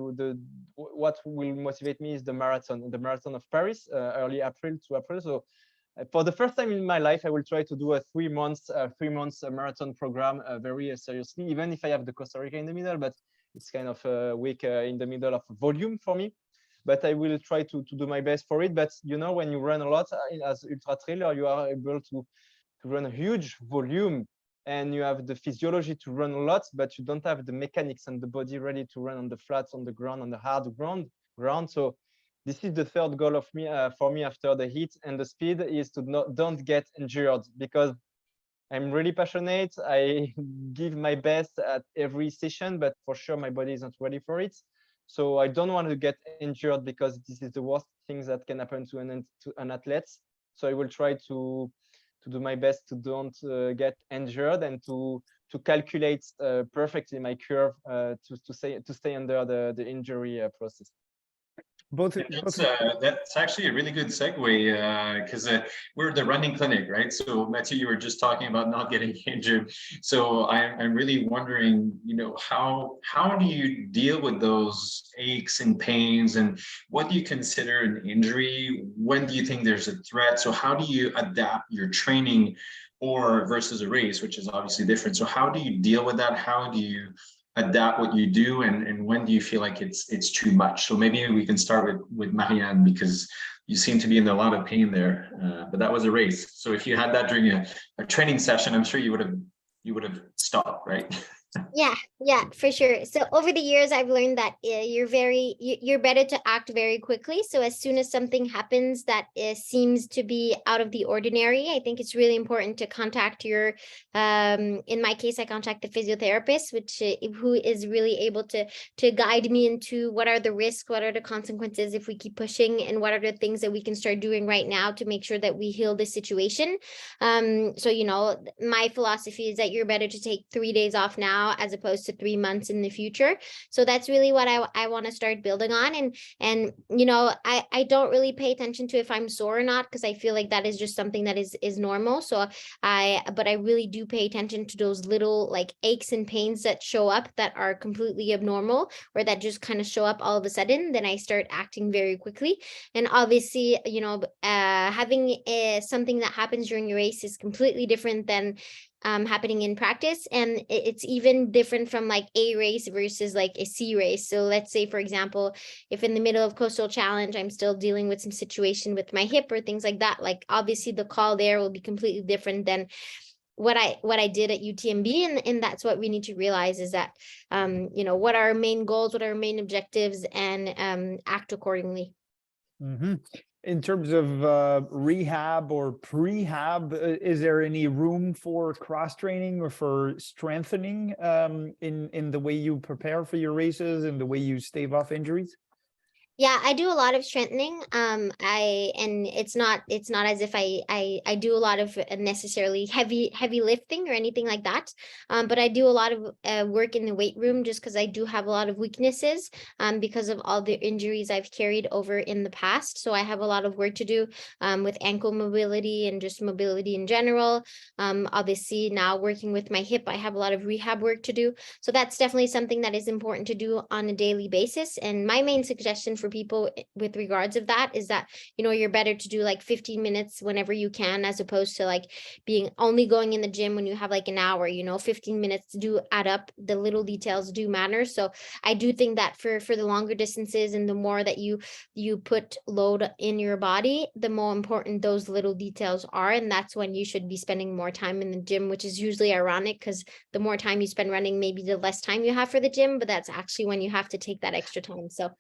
[SPEAKER 3] what will motivate me is the marathon of Paris, early April to April. So for the first time in my life, I will try to do a 3 months marathon program very seriously, even if I have the Costa Rica in the middle. But it's kind of a week in the middle of volume for me. But I will try to do my best for it. But you know, when you run a lot as ultra trailer, you are able to run a huge volume, and you have the physiology to run a lot, but you don't have the mechanics and the body ready to run on the flats, on the ground, on the hard ground. So this is the third goal of me for me after the heat and the speed is to don't get injured, because I'm really passionate. I give my best at every session, but for sure my body is not ready for it. So I don't want to get injured, because this is the worst things that can happen to an athlete. So I will try to do my best to don't get injured, and to calculate perfectly my curve to stay under the injury process.
[SPEAKER 2] That's actually a really good segue, because we're the running clinic, right? So Mathieu, you were just talking about not getting injured. So I'm really wondering, you know, how do you deal with those aches and pains, and what do you consider an injury? When do you think there's a threat? So how do you adapt your training or versus a race, which is obviously different? So how do you deal with that? How do you adapt what you do, and when do you feel like it's too much? So maybe we can start with Marianne, because you seem to be in a lot of pain there, but that was a race. So if you had that during a training session, I'm sure you would have stopped, right?
[SPEAKER 4] Yeah, for sure. So over the years, I've learned that you're better to act very quickly. So as soon as something happens that seems to be out of the ordinary, I think it's really important to contact your, in my case, I contact the physiotherapist, who is really able to guide me into what are the risks, what are the consequences if we keep pushing, and what are the things that we can start doing right now to make sure that we heal the situation. So, you know, my philosophy is that you're better to take 3 days off now as opposed to 3 months in the future. So that's really what I want to start building on. And you know, I don't really pay attention to if I'm sore or not, because I feel like that is just something that is normal. So but I really do pay attention to those little like aches and pains that show up that are completely abnormal, or that just kind of show up all of a sudden. Then I start acting very quickly. And obviously, you know, having something that happens during your race is completely different than happening in practice, and it's even different from like A race versus like a C race. So let's say, for example, if in the middle of Coastal Challenge I'm still dealing with some situation with my hip or things like that, like obviously the call there will be completely different than what I did at UTMB, and that's what we need to realize, is that you know, what are our main goals, what are our main objectives, and act accordingly.
[SPEAKER 1] Mm-hmm. In terms of rehab or prehab, is there any room for cross-training or for strengthening in the way you prepare for your races and the way you stave off injuries?
[SPEAKER 4] Yeah, I do a lot of strengthening. And it's not as if I do a lot of necessarily heavy lifting or anything like that. But I do a lot of work in the weight room, just because I do have a lot of weaknesses because of all the injuries I've carried over in the past. So I have a lot of work to do with ankle mobility and just mobility in general. Obviously now working with my hip, I have a lot of rehab work to do. So that's definitely something that is important to do on a daily basis. And my main suggestion for people with regards of that is that, you know, you're better to do like 15 minutes whenever you can, as opposed to like being only going in the gym when you have like an hour. You know, 15 minutes do add up. The little details do matter. So I do think that for the longer distances, and the more that you put load in your body, the more important those little details are. And that's when you should be spending more time in the gym, which is usually ironic, because the more time you spend running, maybe the less time you have for the gym, but that's actually when you have to take that extra time. So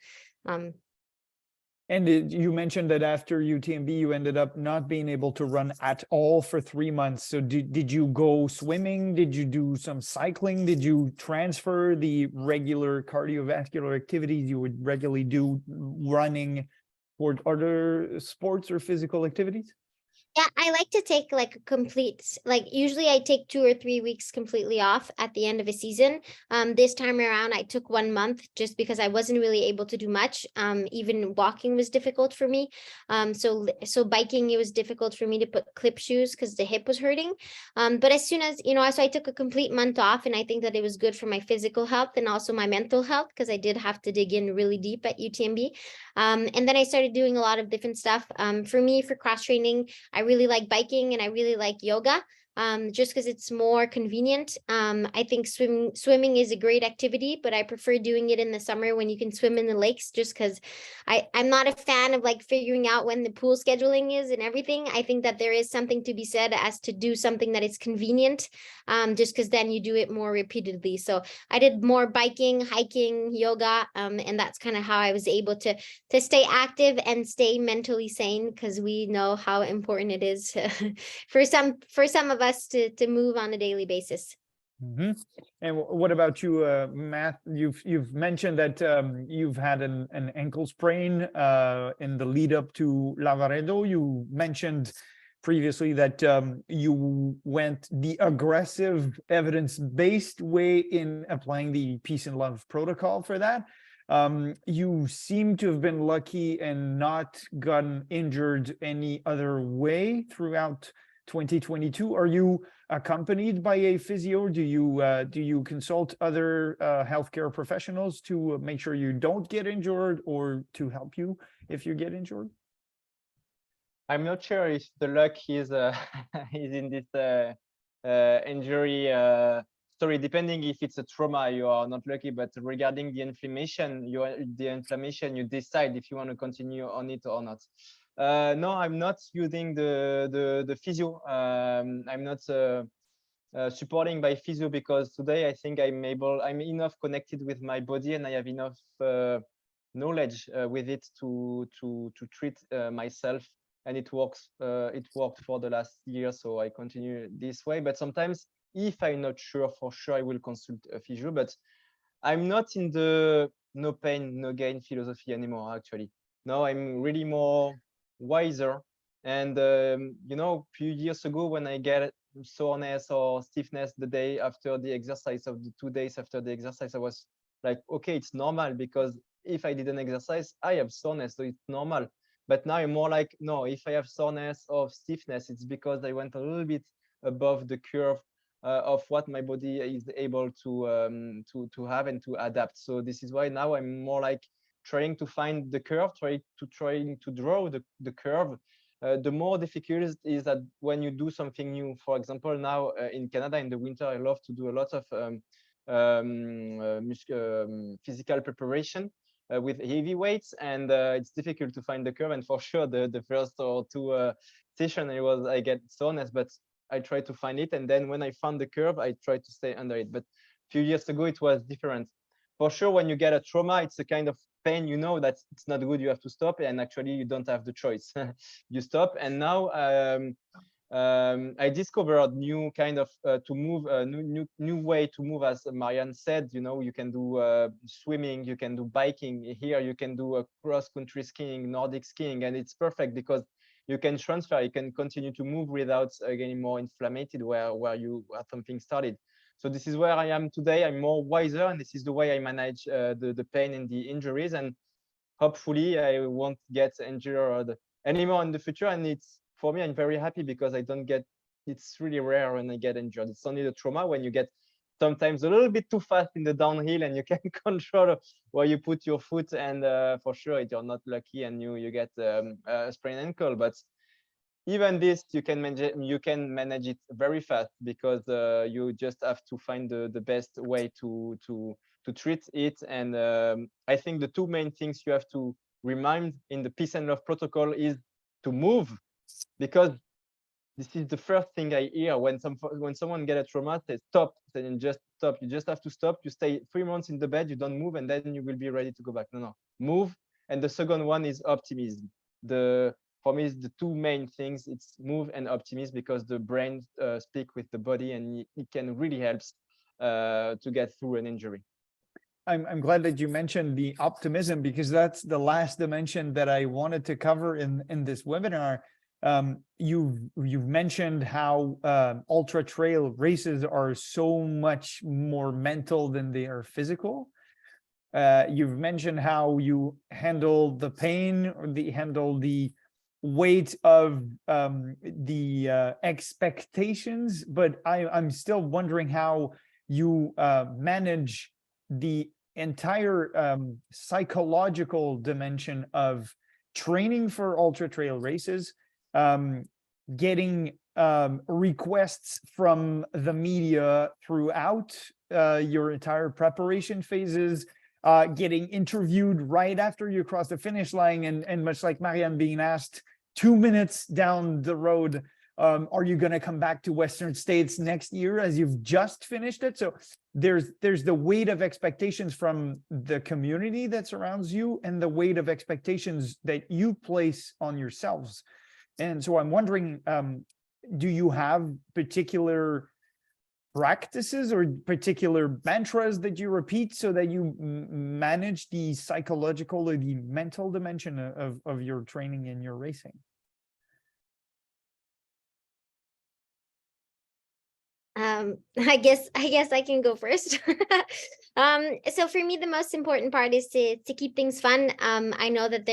[SPEAKER 1] and you mentioned that after UTMB, you ended up not being able to run at all for 3 months. So did you go swimming? Did you do some cycling? Did you transfer the regular cardiovascular activities you would regularly do running toward other sports or physical activities?
[SPEAKER 4] Yeah, I like to take like a complete, like usually I take 2 or 3 weeks completely off at the end of a season. This time around, I took 1 month just because I wasn't really able to do much. Even walking was difficult for me. So biking, it was difficult for me to put clip shoes because the hip was hurting. But as soon as, you know, so I took a complete month off, and I think that it was good for my physical health and also my mental health, because I did have to dig in really deep at UTMB. And then I started doing a lot of different stuff. For me, for cross training, I really like biking and I really like yoga. just because it's more convenient. I think swimming is a great activity, but I prefer doing it in the summer when you can swim in the lakes, just because I'm not a fan of like figuring out when the pool scheduling is and everything. I think that there is something to be said as to do something that is convenient, just because then you do it more repeatedly. So I did more biking, hiking, yoga, and that's kind of how I was able to stay active and stay mentally sane, because we know how important it is for some of us to move on a daily basis.
[SPEAKER 1] Mm-hmm. And what about you, Matt? You've mentioned that you've had an ankle sprain in the lead up to Lavaredo. You mentioned previously that you went the aggressive, evidence-based way in applying the Peace and Love protocol for that. You seem to have been lucky and not gotten injured any other way throughout 2022. Are you accompanied by a physio? Do you consult other healthcare professionals to make sure you don't get injured, or to help you if you get injured?
[SPEAKER 3] I'm not sure if the luck is is in this injury story, depending if it's a trauma, you are not lucky. But regarding the inflammation, you decide if you want to continue on it or not. No, I'm not using the physio. I'm not supporting by physio, because today I think I'm enough connected with my body, and I have enough knowledge with it to treat myself, and it works. It worked for the last year, so I continue this way. But sometimes, if I'm not sure for sure, I will consult a physio. But I'm not in the no pain, no gain philosophy anymore. Actually, no, I'm really more wiser. And you know, a few years ago, when I get soreness or stiffness the day after the exercise, of the 2 days after the exercise, I was like, okay, it's normal, because if I didn't exercise, I have soreness, so it's normal. But now I'm more like, no, if I have soreness or stiffness, it's because I went a little bit above the curve of what my body is able to have and to adapt. So this is why now I'm more like trying to find the curve, trying to draw the curve. The more difficult is that when you do something new. For example, now in Canada in the winter, I love to do a lot of physical preparation with heavy weights, and it's difficult to find the curve. And for sure, the first or two session, I get soreness, but I try to find it, and then when I found the curve, I try to stay under it. But a few years ago, it was different. For sure, when you get a trauma, it's a kind of pain, you know that it's not good, you have to stop, and actually you don't have the choice. You stop. And now I discovered new kind of to move, new way to move. As Marianne said, you know, you can do swimming, you can do biking. Here you can do a cross-country skiing, Nordic skiing, and it's perfect because you can transfer, you can continue to move without getting more inflamed where something started. So this is where I am today. I'm more wiser, and this is the way I manage the pain and the injuries. And hopefully I won't get injured anymore in the future. And it's, for me, I'm very happy because I don't get, it's really rare when I get injured. It's only the trauma when you get sometimes a little bit too fast in the downhill and you can control where you put your foot. And for sure, if you're not lucky and you get a sprained ankle. But even this, you can manage it very fast because you just have to find the best way to treat it. And I think the two main things you have to remind in the Peace and Love protocol is to move, because this is the first thing I hear when someone get a trauma. Say stop, then just stop. You just have to stop. You stay 3 months in the bed, you don't move, and then you will be ready to go back. No, move. And the second one is optimism. For me, it's the two main things. It's move and optimism, because the brain speaks with the body, and it can really help to get through an injury.
[SPEAKER 1] I'm glad that you mentioned the optimism, because that's the last dimension that I wanted to cover in this webinar. You've mentioned how ultra trail races are so much more mental than they are physical. You've mentioned how you handle the pain, or handle the weight of the expectations, but I'm still wondering how you manage the entire psychological dimension of training for ultra trail races, getting requests from the media throughout your entire preparation phases, getting interviewed right after you cross the finish line, and much like Marianne being asked 2 minutes down the road, are you going to come back to Western States next year as you've just finished it? So there's the weight of expectations from the community that surrounds you and the weight of expectations that you place on yourselves. And so I'm wondering, do you have particular practices or particular mantras that you repeat so that you manage the psychological or the mental dimension of your training and your racing?
[SPEAKER 4] I guess I can go first. So for me, the most important part is to keep things fun. I know that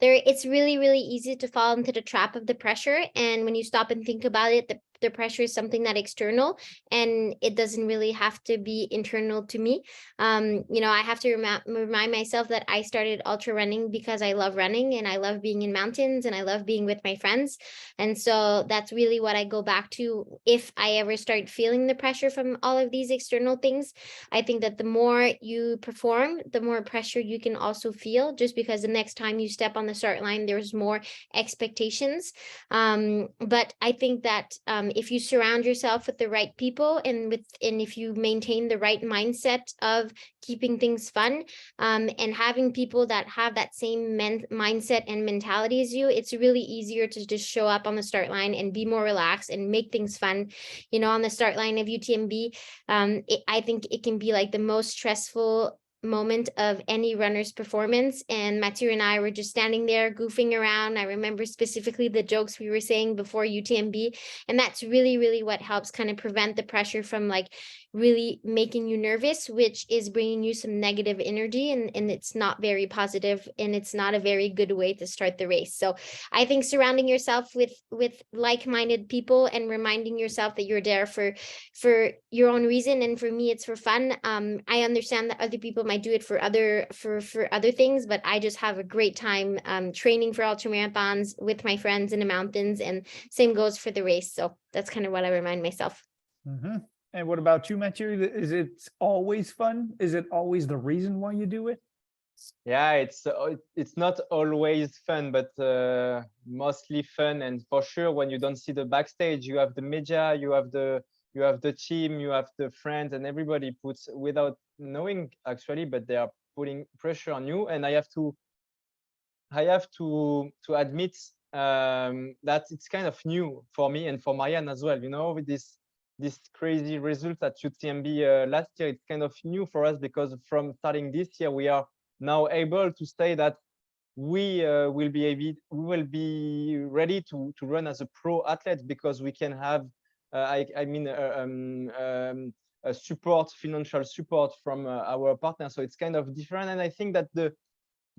[SPEAKER 4] it's really easy to fall into the trap of the pressure, and when you stop and think about it, the pressure is something that external, and it doesn't really have to be internal to me. I have to remind myself that I started ultra running because I love running and I love being in mountains and I love being with my friends. And so that's really what I go back to if I ever start feeling the pressure from all of these external things. I think that the more you perform, the more pressure you can also feel, just because the next time you step on the start line, there's more expectations. But I think that if you surround yourself with the right people and if you maintain the right mindset of keeping things fun, and having people that have that same mindset and mentality as you, it's really easier to just show up on the start line and be more relaxed and make things fun. On the start line of UTMB, I think it can be like the most stressful moment of any runner's performance, and Mathieu and I were just standing there goofing around. I remember specifically the jokes we were saying before UTMB, and that's really what helps kind of prevent the pressure from like really making you nervous, which is bringing you some negative energy, and it's not very positive, and it's not a very good way to start the race. So I think surrounding yourself with like-minded people and reminding yourself that you're there for your own reason, and for me it's for fun. I understand that other people might do it for other things, but I just have a great time training for ultramarathons with my friends in the mountains, and same goes for the race. So that's kind of what I remind myself.
[SPEAKER 1] Mm-hmm. And what about you, Mathieu? Is it always fun? Is it always the reason why you do it?
[SPEAKER 3] Yeah, it's not always fun, but mostly fun. And for sure, when you don't see the backstage, you have the media, you have the team, you have the friends, and everybody puts, without knowing actually, but they are putting pressure on you. And I have to admit that it's kind of new for me and for Marianne as well. With this crazy result at UTMB last year, it's kind of new for us, because from starting this year, we are now able to say that we will be ready to run as a pro athlete, because we can have financial support from our partner. So it's kind of different, and I think that the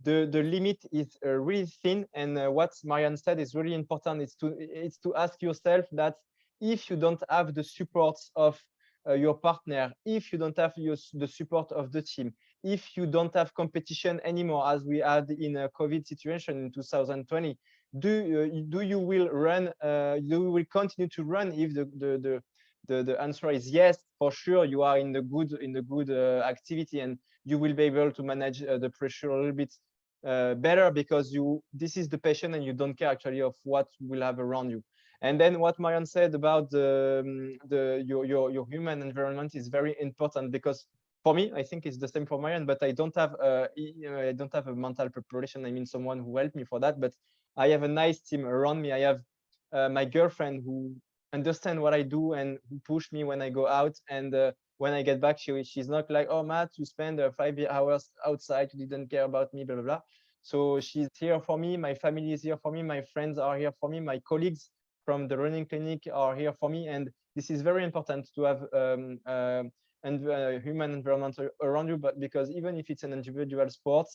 [SPEAKER 3] limit is really thin. And what Marianne said is really important. It's to ask yourself that if you don't have the support of your partner, if you don't have the support of the team, if you don't have competition anymore, as we had in a COVID situation in 2020, do you will continue to run? If the answer is yes, for sure you are in the good activity, and you will be able to manage the pressure a little bit better, because this is the passion, and you don't care actually of what will have around you. And then what Marianne said about your human environment is very important, because for me, I think it's the same for Marianne, but I don't have a mental preparation. I mean, someone who helped me for that, but I have a nice team around me. I have my girlfriend who understands what I do and who push me when I go out. And when I get back, she's not like, oh, Matt, you spend 5 hours outside, you didn't care about me, blah, blah, blah. So she's here for me. My family is here for me. My friends are here for me. My colleagues from the running clinic are here for me. And this is very important to have human environment around you, but because even if it's an individual sport,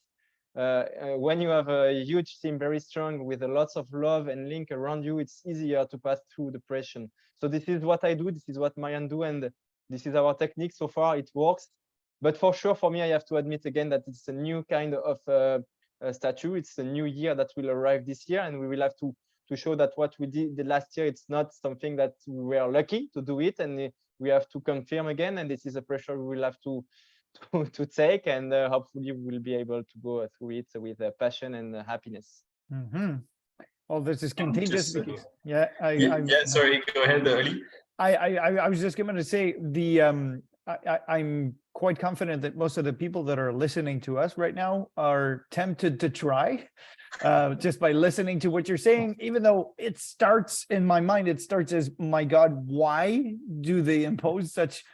[SPEAKER 3] when you have a huge team, very strong, with lots of love and link around you, it's easier to pass through depression. So this is what I do. This is what Marianne do, and this is our technique. So far, it works. But for sure, for me, I have to admit again that it's a new kind of statue. It's a new year that will arrive this year, and we will have to to show that what we did the last year, it's not something that we were lucky to do it, and we have to confirm again, and this is a pressure we will have to take, and hopefully we'll be able to go through it with passion and happiness.
[SPEAKER 1] Well, this is contagious.
[SPEAKER 2] Just,
[SPEAKER 1] because,
[SPEAKER 2] sorry, go ahead, Oli.
[SPEAKER 1] I was just going to say I'm quite confident that most of the people that are listening to us right now are tempted to try just by listening to what you're saying, even though it starts in my mind, it starts as, my God, why do they impose such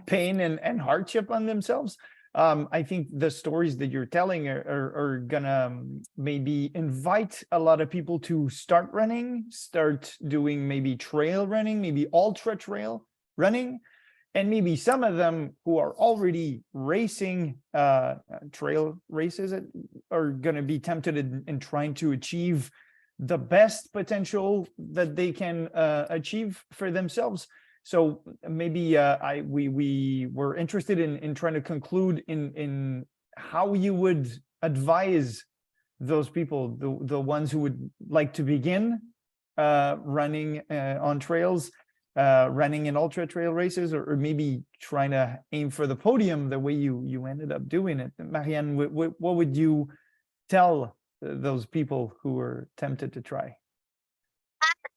[SPEAKER 1] pain and hardship on themselves? I think the stories that you're telling are gonna maybe invite a lot of people to start running, start doing maybe trail running, maybe ultra trail running, and maybe some of them who are already racing trail races are gonna be tempted in trying to achieve the best potential that they can achieve for themselves. So maybe we were interested in trying to conclude in how you would advise those people, the ones who would like to begin running on trails, running in ultra trail races, or maybe trying to aim for the podium the way you ended up doing it. Marianne, what would you tell those people who are tempted to try?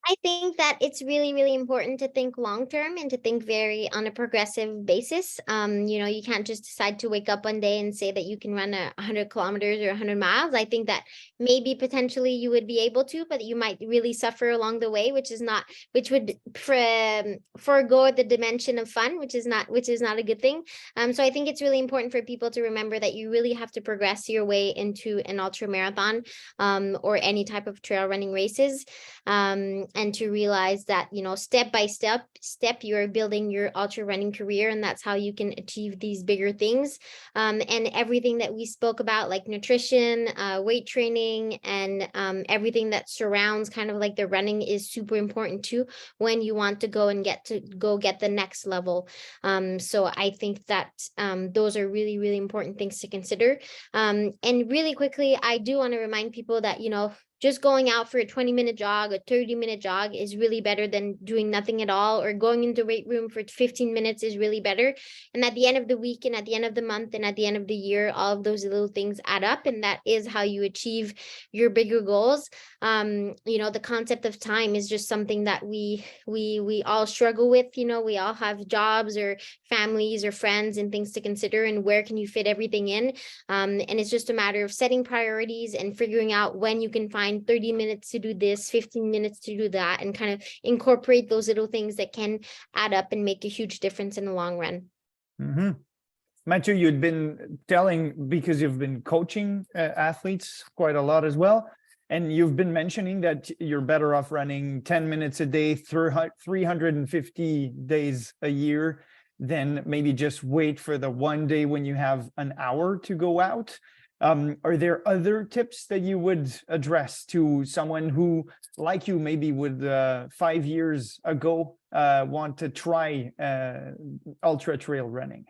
[SPEAKER 4] I think that it's really, really important to think long term and to think very on a progressive basis. You can't just decide to wake up one day and say that you can run 100 kilometers or 100 miles. I think that maybe potentially you would be able to, but you might really suffer along the way, which would forego the dimension of fun, which is not a good thing. So I think it's really important for people to remember that you really have to progress your way into an ultra marathon or any type of trail running races. And to realize that, step by step, you're building your ultra running career, and that's how you can achieve these bigger things. And everything that we spoke about, like nutrition, weight training, and everything that surrounds kind of like the running is super important too when you want to go get the next level. So I think that those are really, really important things to consider. And really quickly, I do want to remind people that, just going out for a 20-minute jog, a 30-minute jog is really better than doing nothing at all, or going into weight room for 15 minutes is really better. And at the end of the week and at the end of the month and at the end of the year, all of those little things add up, and that is how you achieve your bigger goals. The concept of time is just something that we all struggle with. We all have jobs or families or friends and things to consider, and where can you fit everything in? And it's just a matter of setting priorities and figuring out when you can find 30 minutes to do this, 15 minutes to do that, and kind of incorporate those little things that can add up and make a huge difference in the long run.
[SPEAKER 1] Mathieu, you'd been telling, because you've been coaching athletes quite a lot as well, and you've been mentioning that you're better off running 10 minutes a day through 350 days a year than maybe just wait for the one day when you have an hour to go out. Are there other tips that you would address to someone who, like you, maybe would 5 years ago want to try ultra trail running?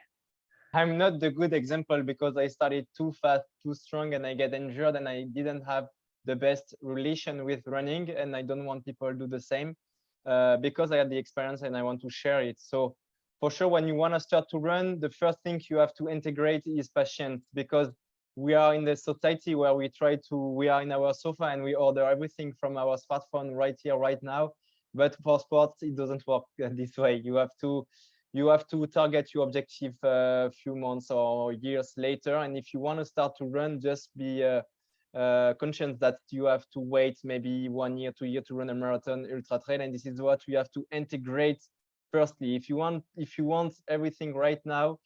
[SPEAKER 3] I'm not the good example because I started too fast, too strong, and I get injured, and I didn't have the best relation with running, and I don't want people to do the same because I had the experience and I want to share it. So for sure, when you want to start to run, the first thing you have to integrate is patience, because we are in the society where we are in our sofa and we order everything from our smartphone right here, right now. But for sports, it doesn't work this way. You have to target your objective a few months or years later. And if you want to start to run, just be conscious that you have to wait maybe 1 year, 2 years to run a marathon, ultra trail. And this is what we have to integrate firstly. If you want everything right now,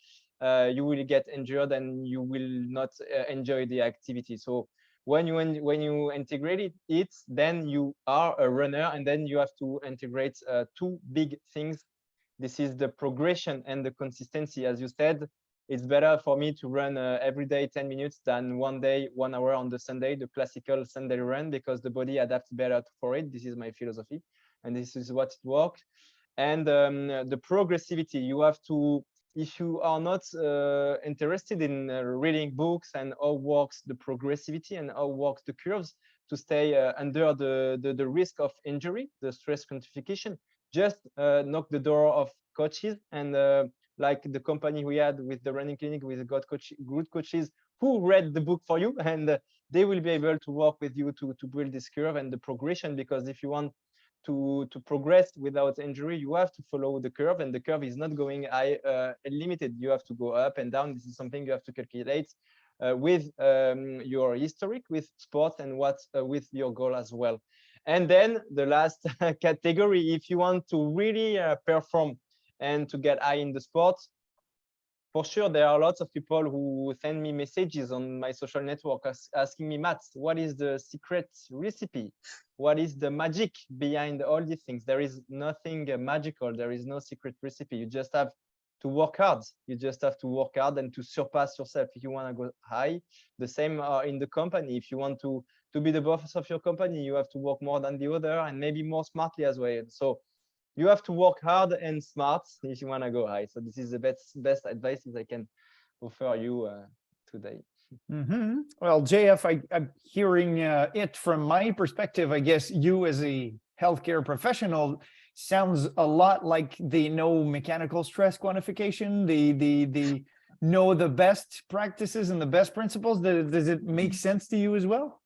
[SPEAKER 3] you will get injured and you will not enjoy the activity. So when you integrate it, then you are a runner, and then you have to integrate two big things. This is the progression and the consistency. As you said, it's better for me to run every day 10 minutes than one day 1 hour on the Sunday, the classical Sunday run, because the body adapts better for it. This is my philosophy, and this is what it works. And the progressivity, you have to, if you are not interested in reading books and how works the progressivity and how works the curves, to stay under the risk of injury, the stress quantification. Just knock the door of coaches, and like the company we had with the running clinic, with good coaches who read the book for you, and they will be able to work with you to build this curve and the progression. Because if you want to progress without injury, you have to follow the curve, and the curve is not going unlimited. You have to go up and down. This is something you have to calculate with your historic with sports, and what's with your goal as well. And then the last category, if you want to really perform and to get high in the sport, for sure, there are lots of people who send me messages on my social network asking me, Matt, what is the secret recipe? What is the magic behind all these things? There is nothing magical. There is no secret recipe. You just have to work hard. You just have to work hard and to surpass yourself. If you want to go high, the same in the company. If you want to be the boss of your company, you have to work more than the other, and maybe more smartly as well. So you have to work hard and smart if you want to go high. So this is the best advice I can offer you today.
[SPEAKER 1] Well, JF, I'm hearing it from my perspective. I guess you as a healthcare professional sounds a lot like they know mechanical stress quantification. They know the best practices and the best principles. Does it make sense to you as well?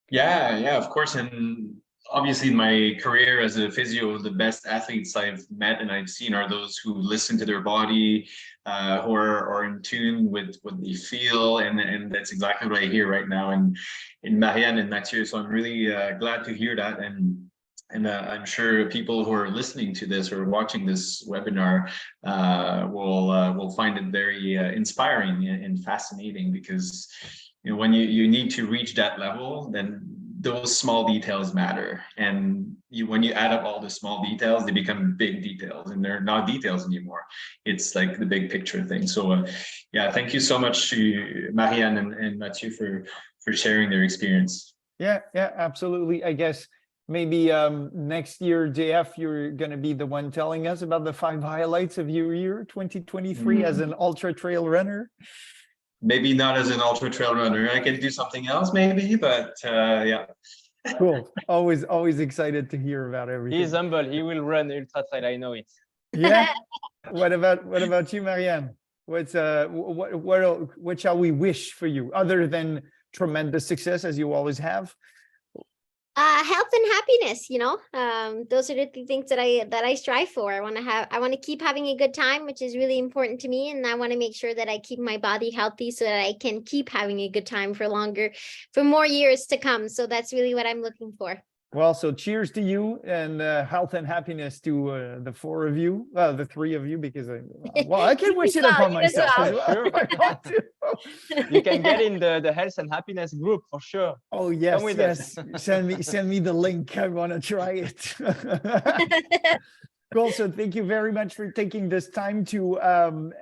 [SPEAKER 2] Yeah, of course. And obviously, in my career as a physio, the best athletes I've met and I've seen are those who listen to their body, who are in tune with what they feel, and that's exactly what I hear right now in Marianne and Mathieu. So I'm really glad to hear that, and I'm sure people who are listening to this or watching this webinar will find it very inspiring and fascinating, because when you need to reach that level, then those small details matter. And when you add up all the small details, they become big details, and they're not details anymore. It's like the big picture thing. So yeah, thank you so much to Marianne and Mathieu for sharing their experience.
[SPEAKER 1] Yeah, absolutely. I guess maybe next year, JF, you're going to be the one telling us about the 5 highlights of your year 2023 as an ultra trail runner.
[SPEAKER 2] Maybe not as an ultra trail runner. I can do something else maybe, but yeah.
[SPEAKER 1] Cool. Always excited to hear about everything.
[SPEAKER 3] He's humble. He will run ultra trail. I know it.
[SPEAKER 1] Yeah. What about you, Marianne? What shall we wish for you other than tremendous success as you always have?
[SPEAKER 4] Health and happiness, those are the things that I strive for. I want to keep having a good time, which is really important to me. And I want to make sure that I keep my body healthy so that I can keep having a good time for more years to come. So that's really what I'm looking for.
[SPEAKER 1] Well, so cheers to you, and health and happiness to the 4 of you, the 3 of you, because I can wish it upon myself as well.
[SPEAKER 3] Sure. You can get in the health and happiness group for sure.
[SPEAKER 1] Oh yes. Send me the link. I want to try it. Cool. So thank you very much for taking this time to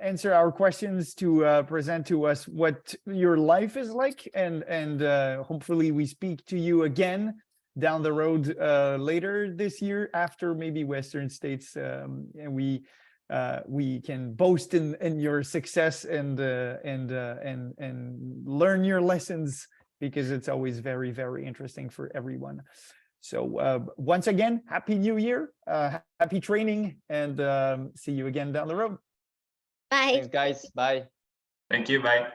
[SPEAKER 1] answer our questions, to present to us what your life is like, and hopefully we speak to you again down the road later this year, after maybe Western States, and we can boast in your success and learn your lessons, because it's always very, very interesting for everyone. So once again, Happy New Year, happy training, and see you again down the road.
[SPEAKER 4] Bye.
[SPEAKER 3] Thanks, guys. Bye.
[SPEAKER 2] Thank you. Bye.